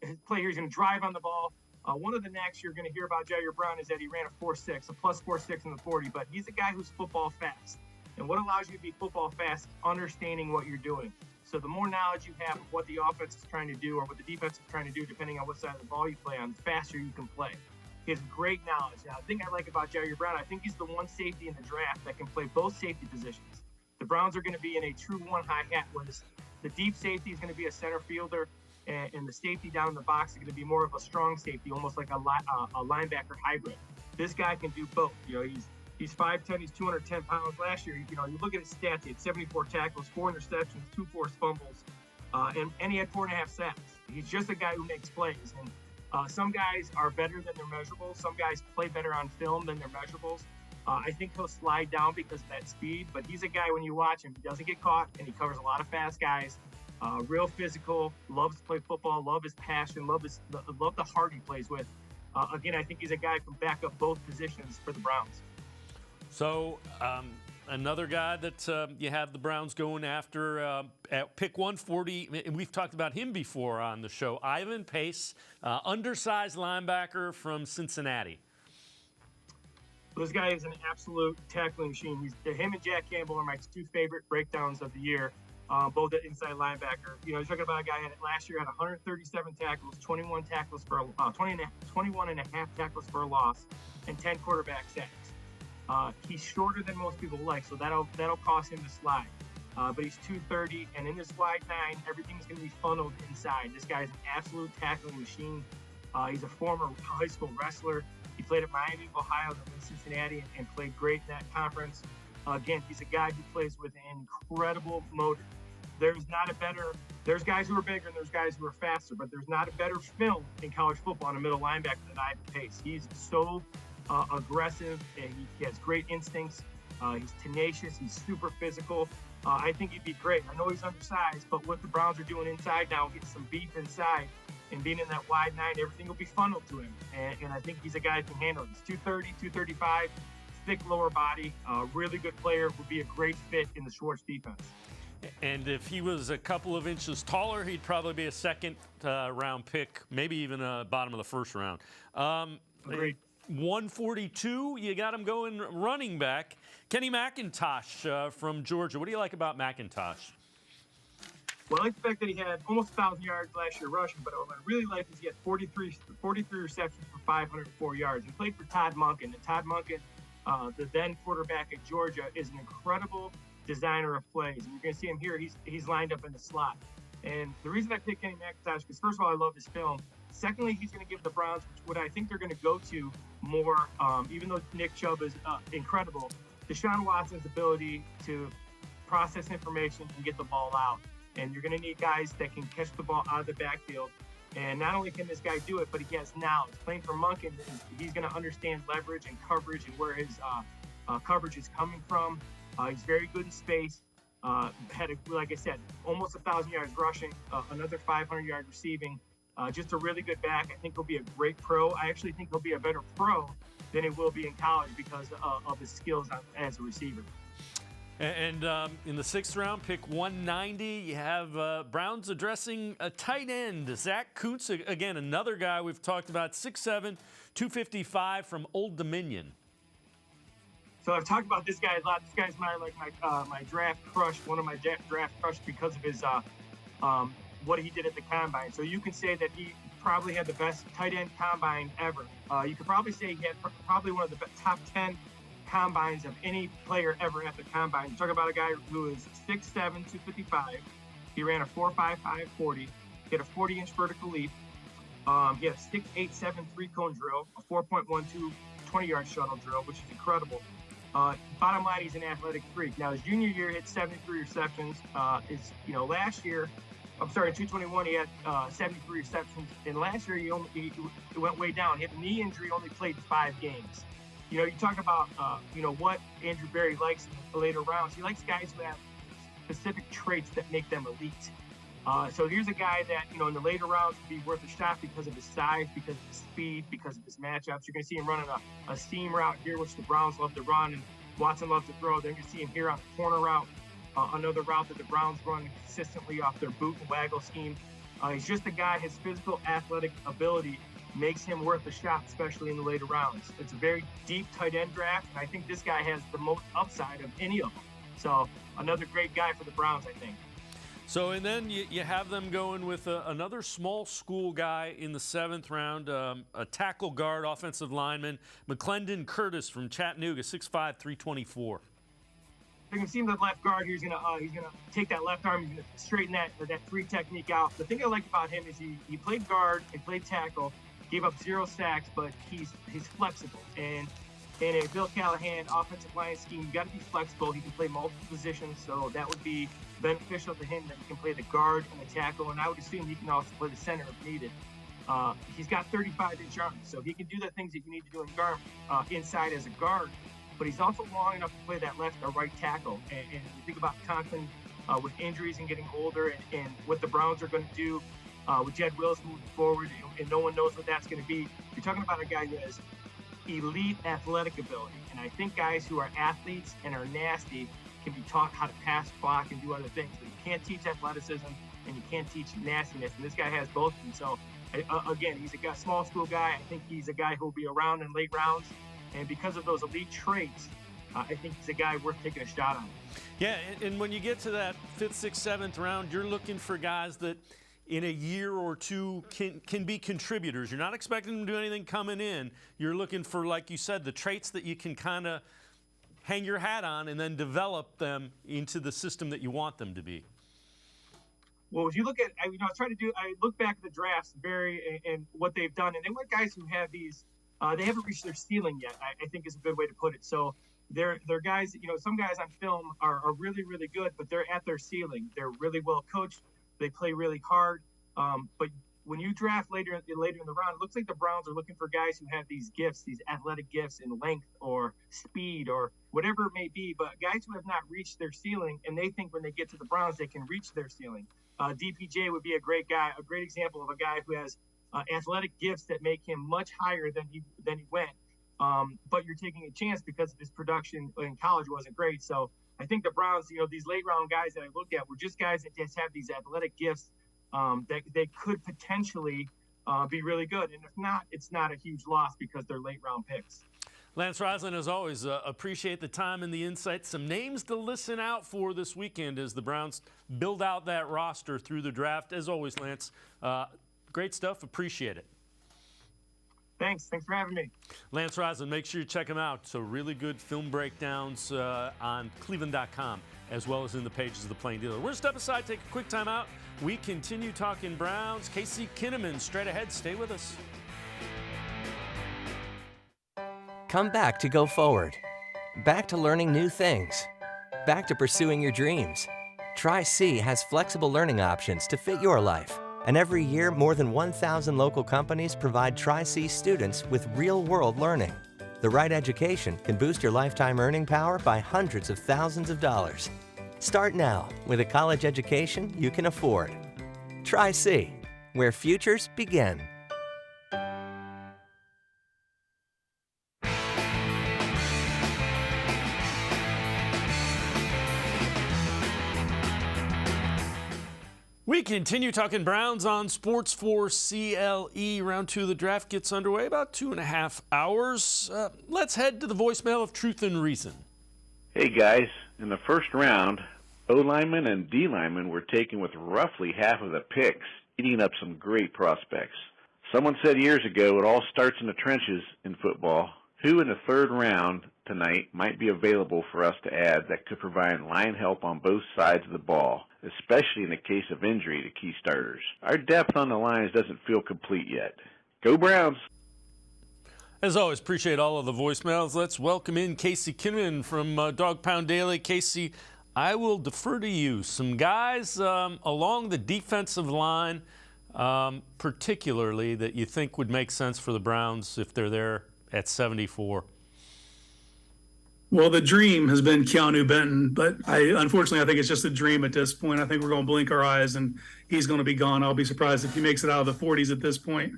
His play here, he's going to drive on the ball. One of the knacks you're going to hear about Jair Brown is that he ran a 4.6, a plus 4.6 in the 40, but he's a guy who's football fast. And what allows you to be football fast is understanding what you're doing. So the more knowledge you have of what the offense is trying to do or what the defense is trying to do, depending on what side of the ball you play on, the faster you can play. He has great knowledge. Now, the thing I like about Jair Brown, I think he's the one safety in the draft that can play both safety positions. The Browns are going to be in a true one high hat where the deep safety is going to be a center fielder, and the safety down in the box is going to be more of a strong safety, almost like a linebacker hybrid. This guy can do both. You know, he's 5'10", he's 210 pounds. Last year, you look at his stats, he had 74 tackles, 4 interceptions, 2 forced fumbles, and he had 4.5 sacks. He's just a guy who makes plays. And some guys are better than their measurables. Some guys play better on film than their measurables. I think he'll slide down because of that speed, but he's a guy when you watch him, he doesn't get caught, and he covers a lot of fast guys. Real physical, loves to play football, love his passion, love the heart he plays with. Again, I think he's a guy who can back up both positions for the Browns. So another guy that you have the Browns going after at pick 140, and we've talked about him before on the show, Ivan Pace, undersized linebacker from Cincinnati. This guy is an absolute tackling machine. Him and Jack Campbell are my two favorite breakdowns of the year, both at inside linebacker. You're talking about a guy who last year had 137 tackles, 21 and a half tackles for a loss, and 10 quarterback sacks. He's shorter than most people like, so that'll cost him the slide. But he's 230, and in this wide 9, everything's going to be funneled inside. This guy's an absolute tackling machine. He's a former high school wrestler. He played at Miami, Ohio, then in Cincinnati, and played great in that conference. Again, he's a guy who plays with an incredible motor. There's guys who are bigger and there's guys who are faster, but there's not a better film in college football on a middle linebacker than Ivan Pace. He's so aggressive, and he has great instincts. He's tenacious. He's super physical. I think he'd be great. I know he's undersized, but what the Browns are doing inside now, getting some beef inside, and being in that wide 9, everything will be funneled to him. And I think he's a guy who can handle it. He's 230, 235, thick lower body, really good player, would be a great fit in the Schwartz defense. And if he was a couple of inches taller, he'd probably be a second round pick, maybe even bottom of the first round. Agreed. 142, you got him going running back. Kenny McIntosh from Georgia. What do you like about McIntosh? Well, I like the fact that he had almost 1,000 yards last year rushing, but what I really like is he had 43 receptions for 504 yards. He played for Todd Monken, and Todd Monken, the then quarterback at Georgia, is an incredible designer of plays. And you're going to see him here. He's lined up in the slot. And the reason I picked Kenny McIntosh, because first of all, I love his film. Secondly, he's going to give the Browns what I think they're going to go to more, even though Nick Chubb is incredible, Deshaun Watson's ability to process information and get the ball out. And you're going to need guys that can catch the ball out of the backfield. And not only can this guy do it, but he has knowledge. Playing for Monken, he's going to understand leverage and coverage and where his coverage is coming from. He's very good in space. Like I said, almost 1,000 yards rushing, another 500 yards receiving. Just a really good back. I think he'll be a great pro. I actually think he'll be a better pro than he will be in college because of his skills as a receiver. And in the 6th round, pick 190, you have Browns addressing a tight end, Zach Kuntz. Again, another guy we've talked about, 6'7", 255 from Old Dominion. So I've talked about this guy a lot. This guy's my draft crush, one of my draft crush because of his what he did at the combine. So you can say that he probably had the best tight end combine ever. You could probably say he had probably one of the top 10 combines of any player ever at the combine. You're talking about a guy who is 6'7", 255. He ran a 4.55 40. He had a 40-inch vertical leap. He had a 6.87 three-cone drill, a 4.12 20-yard shuttle drill, which is incredible. Bottom line, he's an athletic freak. Now, his junior year, he had 73 receptions. Last year, in 221, he had 73 receptions. And last year, he went way down. He had a knee injury, only played 5 games. You talk about, what Andrew Berry likes in the later rounds. He likes guys who have specific traits that make them elite. So here's a guy that, in the later rounds would be worth a shot because of his size, because of his speed, because of his matchups. You're going to see him running a seam route here, which the Browns love to run, and Watson loves to throw. Then you see him here on the corner route, another route that the Browns run consistently off their boot and waggle scheme. He's just a guy, his physical athletic ability makes him worth a shot, especially in the later rounds. It's a very deep tight end draft, and I think this guy has the most upside of any of them. So another great guy for the Browns, I think. So, and then you have them going with another small school guy in the 7th round, a tackle guard, offensive lineman, McClendon Curtis from Chattanooga, 6'5", 324. You can see him the left guard here. He's gonna take that left arm. He's gonna straighten that 3 technique out. The thing I like about him is he played guard and played tackle, gave up 0 sacks, but he's flexible. And in a Bill Callahan offensive line scheme, you got to be flexible. He can play multiple positions, so that would be beneficial to him that he can play the guard and the tackle. And I would assume he can also play the center if needed. He's got 35-inch arms, so he can do the things that you need to do in guard inside as a guard. But he's also long enough to play that left or right tackle. And you think about Conklin with injuries and getting older, and what the Browns are going to do with Jed Willis moving forward, and no one knows what that's going to be. You're talking about a guy who has elite athletic ability, and I think guys who are athletes and are nasty can be taught how to pass, block, and do other things. But you can't teach athleticism, and you can't teach nastiness, and this guy has both of them. So, again, he's a small school guy. I think he's a guy who will be around in late rounds, and because of those elite traits, I think he's a guy worth taking a shot on. Yeah, and when you get to that 5th, 6th, 7th round, you're looking for guys that in a year or two can be contributors. You're not expecting them to do anything coming in. You're looking for, like you said, the traits that you can kind of hang your hat on and then develop them into the system that you want them to be. Well, if you look at, I look back at the drafts, Barry, and what they've done, and they want guys who have these, they haven't reached their ceiling yet, I think is a good way to put it. So they're guys, some guys on film are really, really good, but they're at their ceiling. They're really well coached. They play really hard. But when you draft later in the round, it looks like the Browns are looking for guys who have these gifts, these athletic gifts in length or speed or whatever it may be, but guys who have not reached their ceiling, and they think when they get to the Browns, they can reach their ceiling. DPJ would be a great guy, a great example of a guy who has athletic gifts that make him much higher than he went. But you're taking a chance because his production in college wasn't great. So I think the Browns, these late round guys that I looked at were just guys that just have these athletic gifts that they could potentially be really good. And if not, it's not a huge loss because they're late round picks. Lance Reisland, as always, appreciate the time and the insight. Some names to listen out for this weekend as the Browns build out that roster through the draft. As always, Lance, great stuff. Appreciate it. Thanks for having me. Lance Reisland, make sure you check him out. So really good film breakdowns on cleveland.com as well as in the pages of the Plain Dealer. We're going to step aside, take a quick time out. We continue talking Browns. Casey Kinnamon straight ahead. Stay with us. Come back to go forward. Back to learning new things. Back to pursuing your dreams. Tri-C has flexible learning options to fit your life. And every year, more than 1,000 local companies provide Tri-C students with real-world learning. The right education can boost your lifetime earning power by hundreds of thousands of dollars. Start now with a college education you can afford. Tri-C, where futures begin. We continue talking Browns on Sports4CLE. Round 2 of the draft gets underway about 2.5 hours. Let's head to the voicemail of Truth and Reason. Hey guys, in the first round, O-linemen and D-linemen were taken with roughly half of the picks, eating up some great prospects. Someone said years ago, it all starts in the trenches in football. Who in the third round tonight might be available for us to add that could provide line help on both sides of the ball, especially in the case of injury to key starters? Our depth on the lines doesn't feel complete yet. Go Browns! As always, appreciate all of the voicemails. Let's welcome in Casey Kinnamon from Dog Pound Daily. Casey, I will defer to you. Some guys along the defensive line, particularly, that you think would make sense for the Browns if they're there at 74. Well, the dream has been Keanu Benton, but unfortunately, I think it's just a dream at this point. I think we're going to blink our eyes and he's going to be gone. I'll be surprised if he makes it out of the 40s at this point.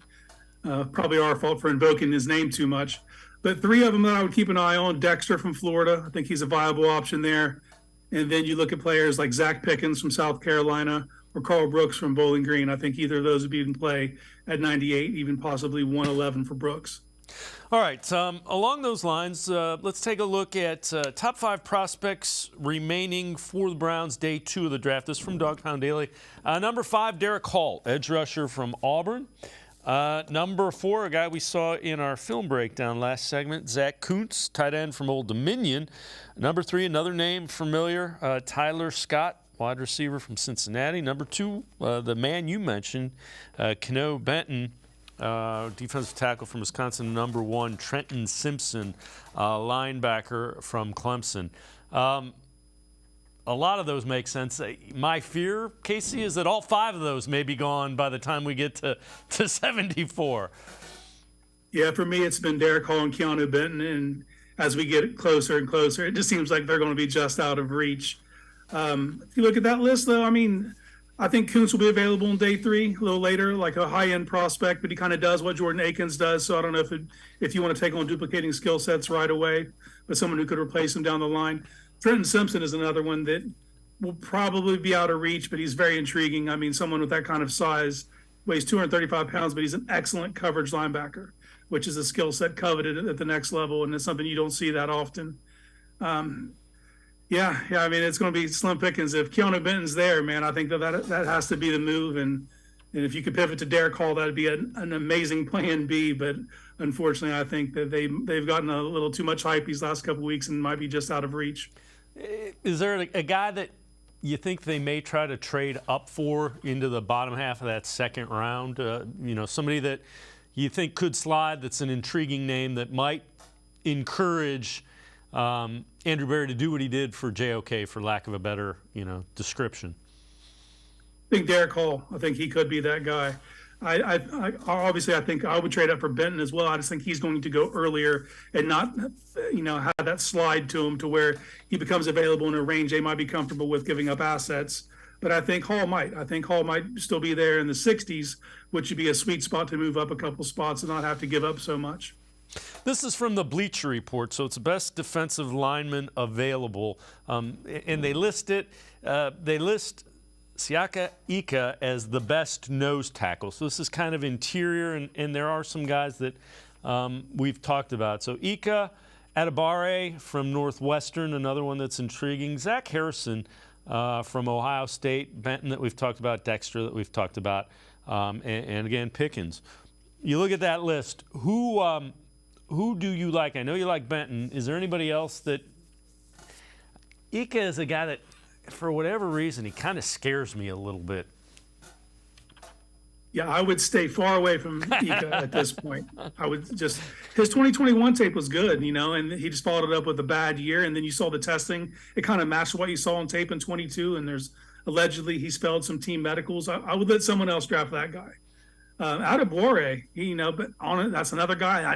Probably our fault for invoking his name too much. But three of them that I would keep an eye on: Dexter from Florida. I think he's a viable option there. And then you look at players like Zach Pickens from South Carolina or Carl Brooks from Bowling Green. I think either of those would be in play at 98, even possibly 111 for Brooks. All right, along those lines, let's take a look at top 5 prospects remaining for the Browns day 2 of the draft. This is from Dog Pound Daily. Number 5, Derek Hall, edge rusher from Auburn. Number 4, a guy we saw in our film breakdown last segment, Zach Kuntz, tight end from Old Dominion. Number 3, another name familiar, Tyler Scott, wide receiver from Cincinnati. Number 2, the man you mentioned, Keanu Benton, defensive tackle from Wisconsin. Number 1, Trenton Simpson, linebacker from Clemson. A lot of those make sense. My fear, Casey, is that all 5 of those may be gone by the time we get to 74. Yeah, for me, it's been Derek Hall and Keanu Benton. And as we get closer and closer, it just seems like they're going to be just out of reach. If you look at that list, though, I mean, I think Kuntz will be available on day 3, a little later, like a high-end prospect, but he kind of does what Jordan Akins does. So I don't know if you want to take on duplicating skill sets right away, but someone who could replace him down the line. Trenton Simpson is another one that will probably be out of reach, but he's very intriguing. I mean, someone with that kind of size, weighs 235 pounds, but he's an excellent coverage linebacker, which is a skill set coveted at the next level, and it's something you don't see that often. Yeah. I mean, it's going to be slim pickings. If Keanu Benton's there, man, I think that has to be the move. And if you could pivot to Derek Hall, that'd be an amazing plan B. But unfortunately, I think that they've gotten a little too much hype these last couple of weeks and might be just out of reach. Is there a guy that you think they may try to trade up for into the bottom half of that second round? Somebody that you think could slide, that's an intriguing name that might encourage Andrew Berry to do what he did for JOK, for lack of a better, description. I think Derek Hall. I think he could be that guy. I obviously I think I would trade up for Benton as well. I just think he's going to go earlier and not, have that slide to him to where he becomes available in a range they might be comfortable with giving up assets. But I think Hall might. I think Hall might still be there in the 60s, which would be a sweet spot to move up a couple spots and not have to give up so much. This is from the Bleacher Report, so it's the best defensive lineman available. And they list it. They list Siaka Ika as the best nose tackle. So this is kind of interior, and there are some guys that we've talked about. So Ika, Adibare from Northwestern, another one that's intriguing. Zach Harrison from Ohio State, Benton that we've talked about, Dexter that we've talked about, and again, Pickens. You look at that list, who do you like? I know you like Benton. Is there anybody else that – Ika is a guy that, for whatever reason, he kind of scares me a little bit. Yeah, I would stay far away from Ika at this point. I would just – his 2021 tape was good, and he just followed it up with a bad year, and then you saw the testing. It kind of matched what you saw on tape in 22, and there's allegedly he's failed some team medicals. I would let someone else draft that guy. Adibare, but that's another guy.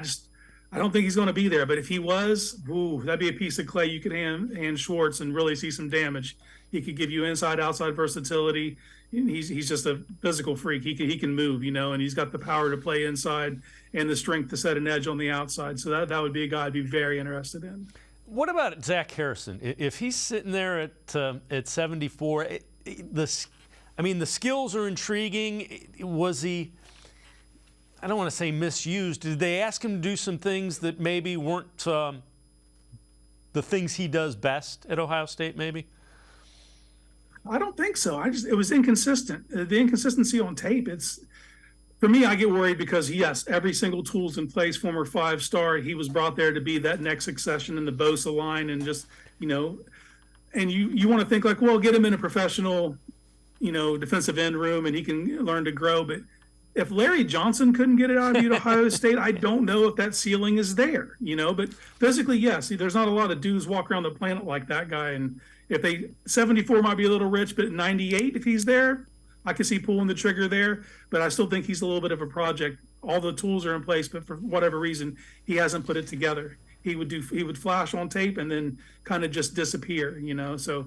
I don't think he's going to be there, but if he was, that'd be a piece of clay you could hand Schwartz and really see some damage. He could give you inside-outside versatility. He's just a physical freak. He can move, and he's got the power to play inside and the strength to set an edge on the outside. So that would be a guy I'd be very interested in. What about Zach Harrison? If he's sitting there at 74, the skills are intriguing. Was he? I don't want to say misused. Did they ask him to do some things that maybe weren't the things he does best at Ohio State, maybe? I don't think so. It was inconsistent. The inconsistency on tape, for me, I get worried because, yes, every single tool's in place, former 5-star. He was brought there to be that next succession in the Bosa line and just, and you want to think like, well, get him in a professional, defensive end room and he can learn to grow. But if Larry Johnson couldn't get it out of you at Ohio State, I don't know if that ceiling is there, but physically, yes, there's not a lot of dudes walk around the planet like that guy. And if 74 might be a little rich, but 98, if he's there, I can see pulling the trigger there, but I still think he's a little bit of a project. All the tools are in place, but for whatever reason, he hasn't put it together. He would flash on tape and then kind of just disappear, so.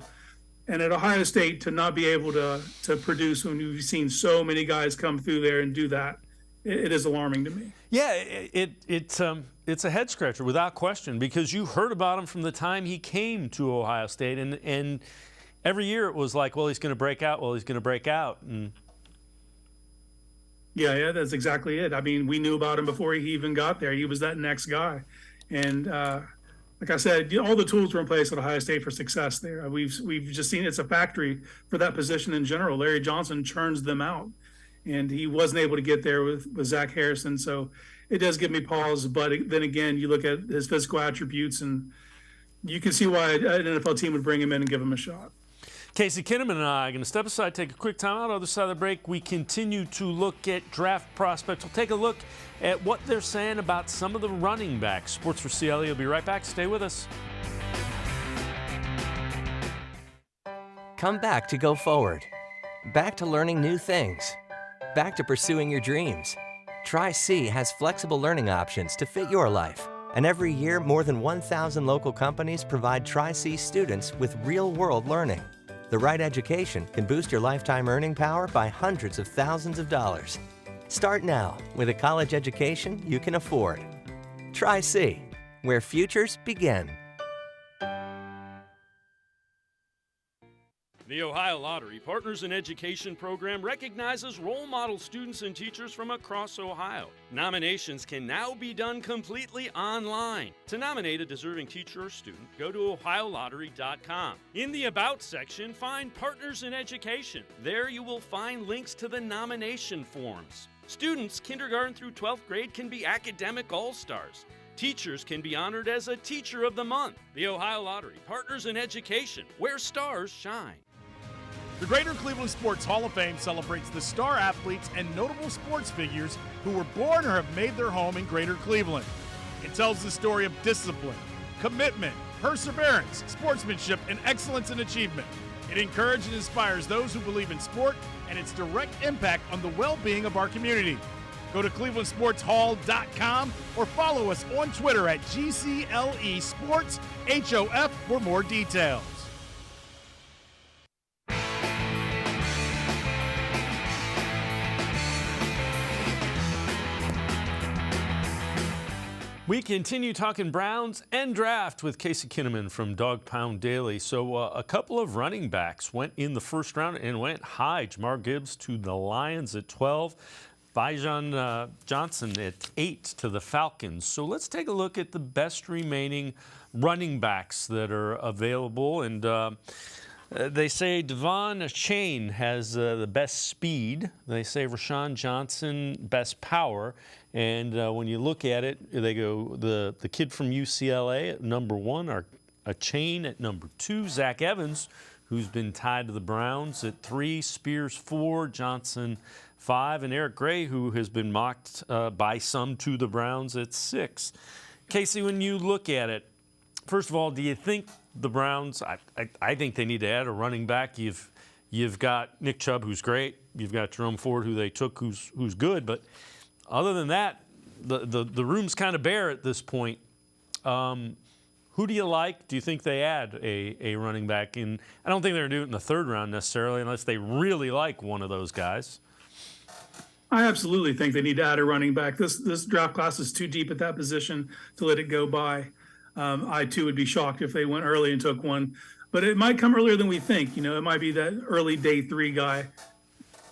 And at Ohio State, to not be able to produce when you've seen so many guys come through there and do that, it is alarming to me. Yeah, it's a head scratcher without question, because you heard about him from the time he came to Ohio State, and every year it was like, well, he's going to break out. Well, he's going to break out. And yeah, that's exactly it. I mean, we knew about him before he even got there. He was that next guy, and like I said, all the tools were in place at Ohio State for success there. We've just seen it's a factory for that position in general. Larry Johnson churns them out, and he wasn't able to get there with Zach Harrison. So it does give me pause. But then again, you look at his physical attributes, and you can see why an NFL team would bring him in and give him a shot. Casey Kinnamon and I are going to step aside, take a quick time out. Other side of the break, we continue to look at draft prospects. We'll take a look at what they're saying about some of the running backs. Sports4CLE will be right back. Stay with us. Come back to go forward. Back to learning new things. Back to pursuing your dreams. Tri-C has flexible learning options to fit your life. And every year, more than 1,000 local companies provide Tri-C students with real-world learning. The right education can boost your lifetime earning power by hundreds of thousands of dollars. Start now with a college education you can afford. Try C, where futures begin. The Ohio Lottery Partners in Education program recognizes role model students and teachers from across Ohio. Nominations can now be done completely online. To nominate a deserving teacher or student, go to ohiolottery.com. In the About section, find Partners in Education. There you will find links to the nomination forms. Students kindergarten through 12th grade can be academic all-stars. Teachers can be honored as a Teacher of the Month. The Ohio Lottery Partners in Education, where stars shine. The Greater Cleveland Sports Hall of Fame celebrates the star athletes and notable sports figures who were born or have made their home in Greater Cleveland. It tells the story of discipline, commitment, perseverance, sportsmanship, and excellence in achievement. It encourages and inspires those who believe in sport and its direct impact on the well-being of our community. Go to clevelandsportshall.com or follow us on Twitter at GCLE Sports HOF for more details. We continue talking Browns and draft with Casey Kinnamon from Dog Pound Daily. So a couple of running backs went in the first round and went high. Jamar Gibbs to the Lions at 12. Bijan Johnson at 8 to the Falcons. So let's take a look at the best remaining running backs that are available. And they say Devon Chain has the best speed. They say Rashawn Johnson best power. And when you look at it, they go the kid from UCLA at number 1, or a Chain at number 2, Zach Evans, who's been tied to the Browns at 3, Spears 4, Johnson 5, and Eric Gray, who has been mocked by some to the Browns at 6. Casey, when you look at it, first of all, do you think the Browns? I think they need to add a running back. You've got Nick Chubb, who's great. You've got Jerome Ford, who they took, who's good. But other than that, the room's kind of bare at this point. Who do you like? Do you think they add a running back? And I don't think they're going to do it in the 3rd round necessarily, unless they really like one of those guys. I absolutely think they need to add a running back. This draft class is too deep at that position to let it go by. I, too, would be shocked if they went early and took one. But it might come earlier than we think. You know, it might be that early day 3 guy.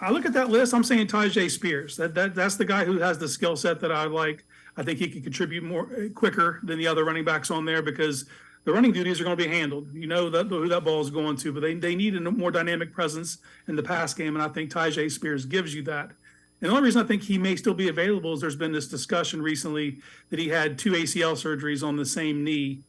I look at that list, I'm saying Tyjae Spears. That's the guy who has the skill set that I like. I think he can contribute more quicker than the other running backs on there because the running duties are going to be handled. You know who that ball is going to, but they need a more dynamic presence in the pass game, and I think Tyjae Spears gives you that. And the only reason I think he may still be available is there's been this discussion recently that he had 2 ACL surgeries on the same knee,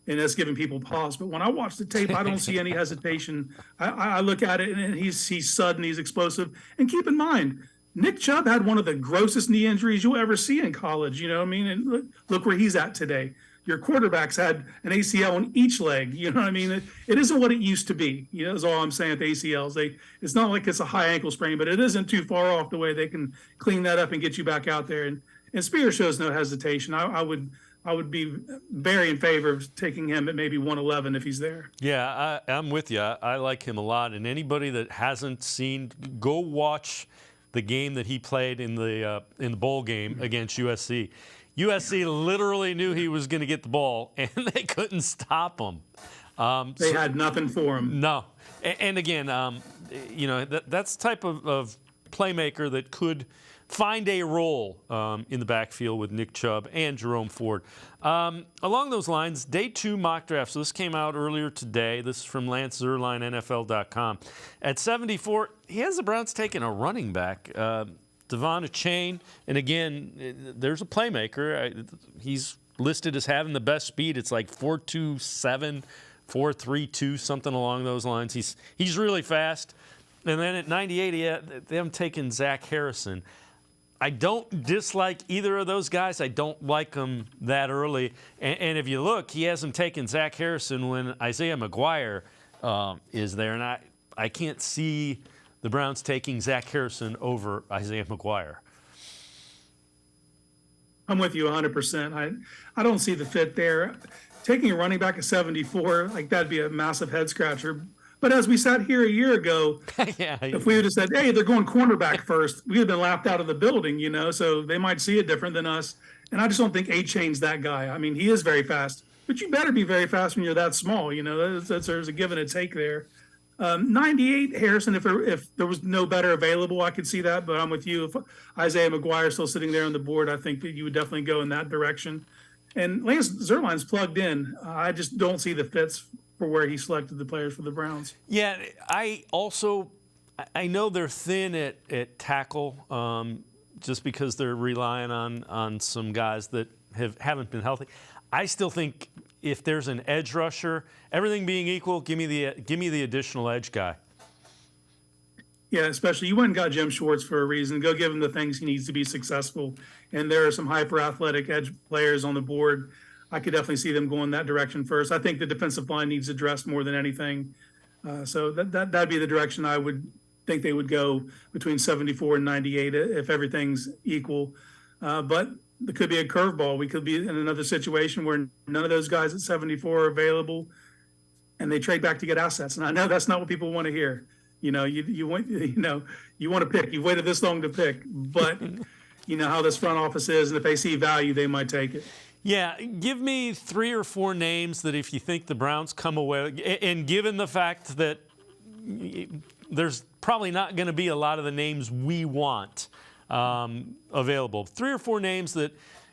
and that's giving people pause. But when I watch the tape, I don't see any hesitation. I look at it, and he's sudden, he's explosive. And keep in mind, Nick Chubb had one of the grossest knee injuries you'll ever see in college. You know what I mean? And look where he's at today. Your quarterbacks had an ACL on each leg. You know what I mean? It isn't what it used to be. You know, that's all I'm saying with the ACLs. It's not like it's a high ankle sprain, but it isn't too far off the way they can clean that up and get you back out there. And Spears shows no hesitation. I would be very in favor of taking him at maybe 111 if he's there. Yeah, I'm with you. I like him a lot. And anybody that hasn't seen, go watch the game that he played in the bowl game against USC. USC literally knew he was going to get the ball, and they couldn't stop him. They had nothing for him. No. And again, you know, that's the type of playmaker that could find a role in the backfield with Nick Chubb and Jerome Ford. Along those lines, day 2 mock draft. So this came out earlier today. This is from Lance Zierlein, NFL.com. At 74, he has the Browns taking a running back. Devon Chain, and again, there's a playmaker. He's listed as having the best speed. It's like 4.27, 4.32, something along those lines. He's really fast. And then at 98, them taking Zach Harrison. I don't dislike either of those guys. I don't like them that early. And if you look, he hasn't taken Zach Harrison when Isaiah McGuire is there. And I can't see the Browns taking Zach Harrison over Isaiah McGuire. I'm with you 100%. I don't see the fit there. Taking a running back at 74, like that'd be a massive head scratcher. But as we sat here a year ago, Yeah. if we would have said, hey, they're going cornerback first, we would have been laughed out of the building, so they might see it different than us. And I just don't think A-Chain's that guy. I mean, he is very fast, but you better be very fast when you're that small. There's a give and a take there. 98 Harrison, if there was no better available, I could see that, but I'm with you. If Isaiah McGuire's still sitting there on the board, I think that you would definitely go in that direction. And Lance Zierlein's plugged in. I just don't see the fits for where he selected the players for the Browns. Yeah, I know they're thin at tackle just because they're relying on some guys that haven't been healthy. I still think if there's an edge rusher, everything being equal, give me the additional edge guy. Yeah, especially you went and got Jim Schwartz for a reason. Go give him the things he needs to be successful. And there are some hyper-athletic edge players on the board. I could definitely see them going that direction first. I think the defensive line needs addressed more than anything. So that'd be the direction I would think they would go between 74 and 98 if everything's equal. But there could be a curveball. We could be in another situation where none of those guys at 74 are available, and they trade back to get assets. And I know that's not what people want to hear. You want to pick. You've waited this long to pick, but you know how this front office is, and if they see value, they might take it. Yeah, give me 3 or 4 names that if you think the Browns come away, and given the fact that there's probably not going to be a lot of the names we want available, 3 or 4 names that,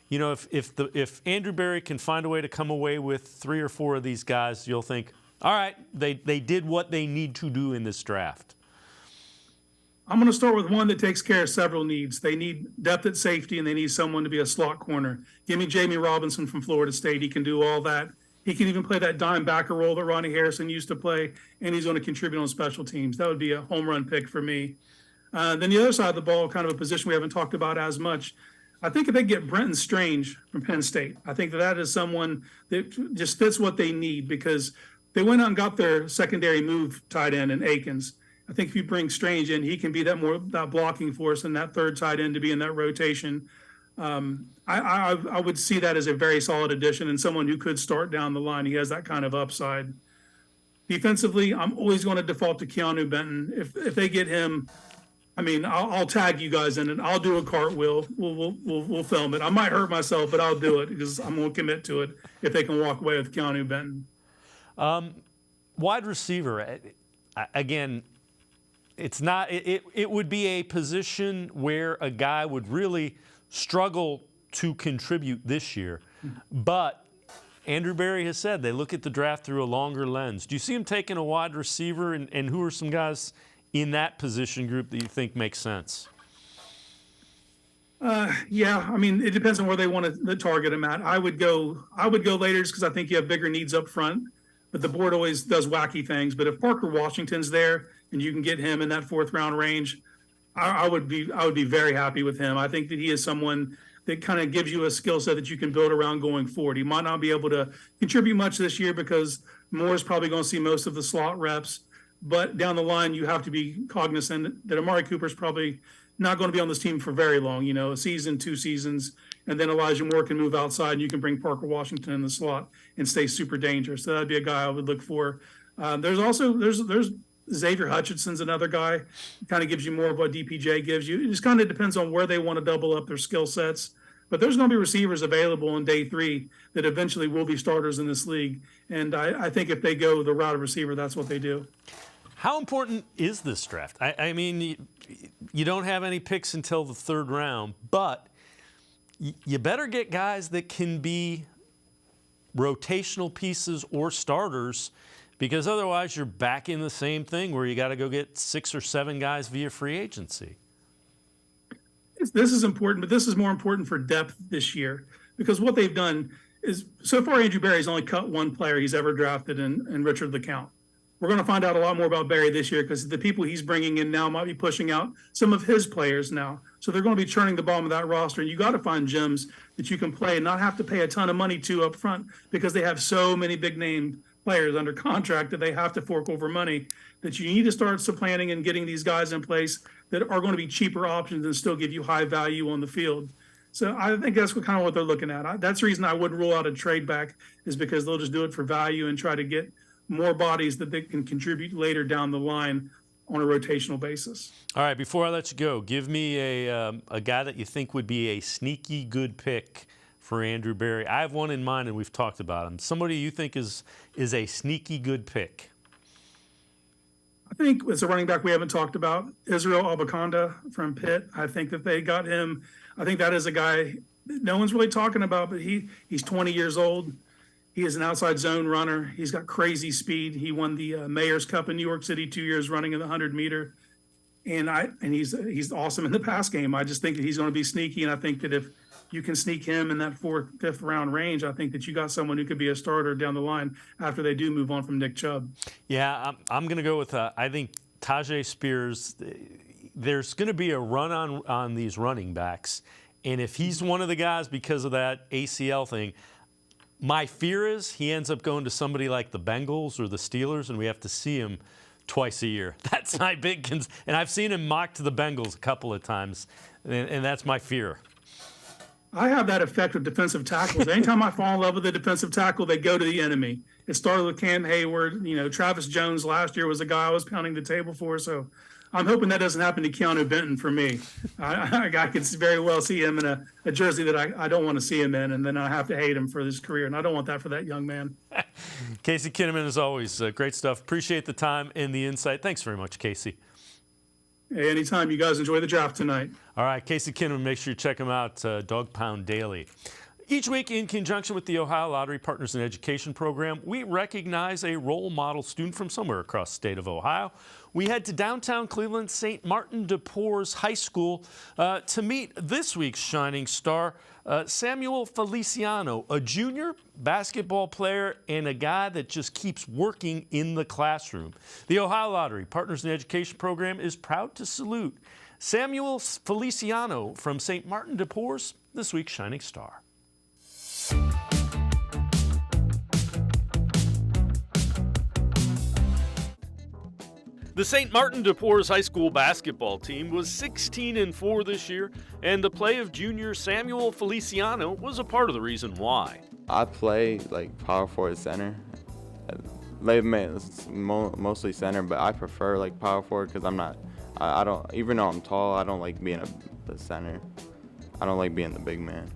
if Andrew Berry can find a way to come away with 3 or 4 of these guys, you'll think, all right, they did what they need to do in this draft. I'm going to start with one that takes care of several needs. They need depth at safety, and they need someone to be a slot corner. Give me Jamie Robinson from Florida State. He can do all that. He can even play that dime backer role that Ronnie Harrison used to play, and he's going to contribute on special teams. That would be a home run pick for me. Then the other side of the ball, kind of a position we haven't talked about as much. I think if they get Brenton Strange from Penn State, I think that is someone that just fits what they need, because they went out and got their secondary move tight end in Akins. I think if you bring Strange in, he can be that blocking force and that third tight end to be in that rotation. I would see that as a very solid addition and someone who could start down the line. He has that kind of upside. Defensively, I'm always going to default to Keanu Benton. If they get him, I mean, I'll tag you guys in it. I'll do a cartwheel. We'll film it. I might hurt myself, but I'll do it because I'm going to commit to it if they can walk away with Keanu Benton. Wide receiver, again, it's not. It would be a position where a guy would really struggle to contribute this year. But Andrew Berry has said they look at the draft through a longer lens. Do you see him taking a wide receiver, and who are some guys in that position group that you think makes sense? Yeah, I mean, it depends on where they want to target him at. I would go later just because I think you have bigger needs up front. But the board always does wacky things. But if Parker Washington's there and you can get him in that 4th round range, I would be very happy with him. I think that he is someone that kind of gives you a skill set that you can build around going forward. He might not be able to contribute much this year because Moore's probably going to see most of the slot reps. But down the line, you have to be cognizant that Amari Cooper's probably not going to be on this team for very long, a season, 2 seasons, and then Elijah Moore can move outside and you can bring Parker Washington in the slot and stay super dangerous. So that'd be a guy I would look for. There's Xavier Hutchinson's another guy, kind of gives you more of what DPJ gives you. It just kind of depends on where they want to double up their skill sets. But there's going to be receivers available on day 3 that eventually will be starters in this league. And I think if they go the route of receiver, that's what they do. How important is this draft? I mean, you don't have any picks until the 3rd round, but you better get guys that can be rotational pieces or starters, because otherwise you're back in the same thing where you got to go get 6 or 7 guys via free agency. This is important, but this is more important for depth this year, because what they've done is, so far Andrew Berry's only cut 1 player he's ever drafted in Richard LeCount. We're going to find out a lot more about Berry this year because the people he's bringing in now might be pushing out some of his players now. So they're going to be churning the bottom of that roster. And you got to find gems that you can play and not have to pay a ton of money to up front, because they have so many big name players under contract that they have to fork over money, that you need to start supplanting and getting these guys in place that are going to be cheaper options and still give you high value on the field. So I think that's kind of what they're looking at. That's the reason I wouldn't rule out a trade back, is because they'll just do it for value and try to get more bodies that they can contribute later down the line on a rotational basis. All right, before I let you go, give me a guy that you think would be a sneaky good pick for Andrew Berry. I have one in mind, and we've talked about him. Somebody you think is a sneaky good pick. I think it's a running back we haven't talked about, Israel Abaconda from Pitt. I think that they got him. I think that is a guy that no one's really talking about, but he's 20 years old. He is an outside zone runner. He's got crazy speed. He won the Mayor's Cup in New York City 2 years running in the 100-meter. And he's awesome in the pass game. I just think that he's going to be sneaky, and I think that if you can sneak him in that 4th, 5th round range, I think that you got someone who could be a starter down the line after they do move on from Nick Chubb. Yeah, I'm going to go with, I think, Tajay Spears. There's going to be a run on these running backs, and if he's one of the guys because of that ACL thing, my fear is he ends up going to somebody like the Bengals or the Steelers, and we have to see him twice a year. That's my big concern. And I've seen him mock to the Bengals a couple of times, and that's my fear. I have that effect with defensive tackles. Anytime I fall in love with a defensive tackle, they go to the enemy. It started with Cam Hayward. Travis Jones last year was a guy I was pounding the table for. So I'm hoping that doesn't happen to Keanu Benton for me. I could very well see him in a jersey that I don't want to see him in, and then I have to hate him for his career. And I don't want that for that young man. Casey Kinnamon, as always, great stuff. Appreciate the time and the insight. Thanks very much, Casey. Hey, anytime. You guys enjoy the draft tonight. All right, Casey Kinnamon, make sure you check him out, Dog Pound Daily. Each week, in conjunction with the Ohio Lottery Partners in Education program, we recognize a role model student from somewhere across the state of Ohio. We head to downtown Cleveland, St. Martin de Porres High School to meet this week's shining star, Samuel Feliciano, a junior basketball player and a guy that just keeps working in the classroom. The Ohio Lottery Partners in Education program is proud to salute Samuel Feliciano from St. Martin de Porres, this week's shining star. The St. Martin de Porres High School basketball team was 16-4 this year, and the play of junior Samuel Feliciano was a part of the reason why. I play like power forward center, mostly center, but I prefer like power forward because I don't, even though I'm tall, I don't like being the center. I don't like being the big man.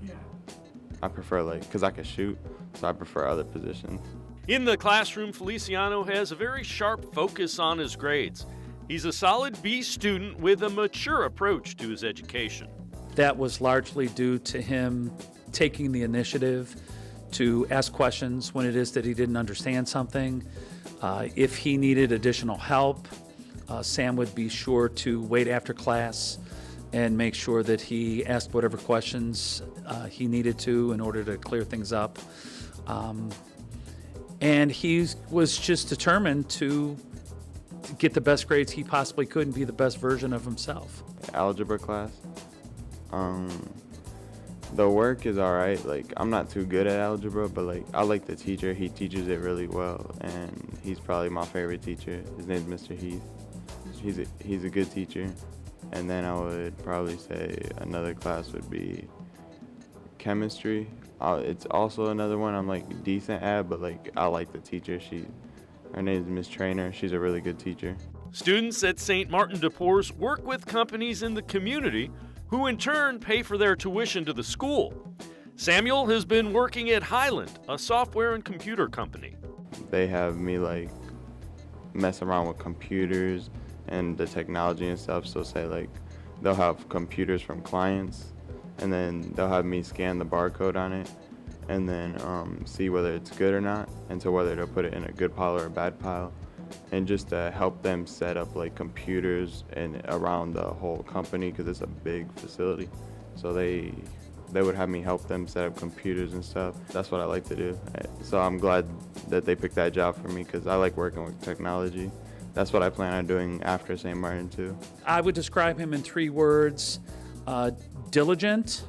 I prefer because I can shoot, so I prefer other positions. In the classroom, Feliciano has a very sharp focus on his grades. He's a solid B student with a mature approach to his education. That was largely due to him taking the initiative to ask questions when it is that he didn't understand something. If he needed additional help, Sam would be sure to wait after class and make sure that he asked whatever questions he needed to in order to clear things up. And he was just determined to get the best grades he possibly could and be the best version of himself. Algebra class. The work is all right. I'm not too good at algebra, but I like the teacher. He teaches it really well, and he's probably my favorite teacher. His name's Mr. Heath. He's a good teacher. And then I would probably say another class would be chemistry. It's also another one I'm decent at, but I like the teacher. Her name is Miss Trainer. She's a really good teacher. Students at St. Martin de Porres work with companies in the community who in turn pay for their tuition to the school. Samuel has been working at Highland, a software and computer company. They have me mess around with computers and the technology and stuff. So say they'll have computers from clients, and then they'll have me scan the barcode on it and then see whether it's good or not, and to whether they'll put it in a good pile or a bad pile, and just to help them set up computers and around the whole company because it's a big facility. So they would have me help them set up computers and stuff. That's what I like to do. So I'm glad that they picked that job for me because I like working with technology. That's what I plan on doing after St. Martin too. I would describe him in 3 words: diligent,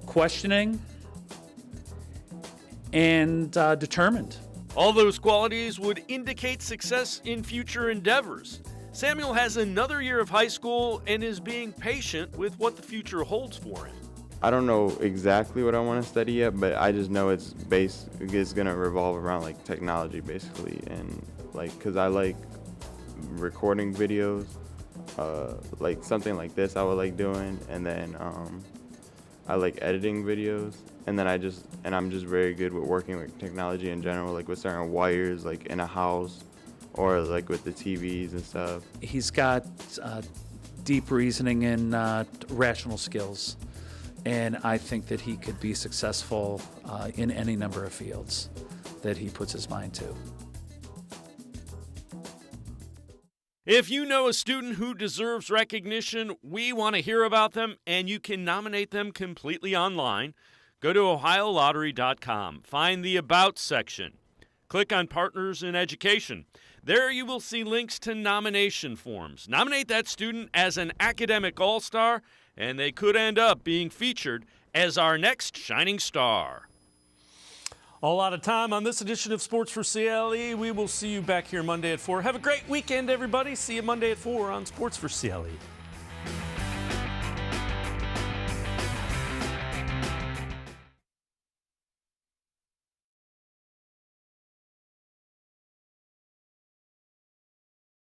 questioning, and determined. All those qualities would indicate success in future endeavors. Samuel has another year of high school and is being patient with what the future holds for him. I don't know exactly what I want to study yet, but I just know it's gonna revolve around like technology basically, and like because I like recording videos, like something like this I would like doing, and then I like editing videos, and then I'm just very good with working with technology in general, like with certain wires, like in a house, or like with the TVs and stuff. He's got deep reasoning and rational skills, and I think that he could be successful in any number of fields that he puts his mind to. If you know a student who deserves recognition, we want to hear about them, and you can nominate them completely online. Go to OhioLottery.com. Find the About section. Click on Partners in Education. There you will see links to nomination forms. Nominate that student as an academic all-star, and they could end up being featured as our next shining star. All out of time on this edition of Sports for CLE. We will see you back here Monday at 4. Have a great weekend, everybody. See you Monday at 4 on Sports for CLE.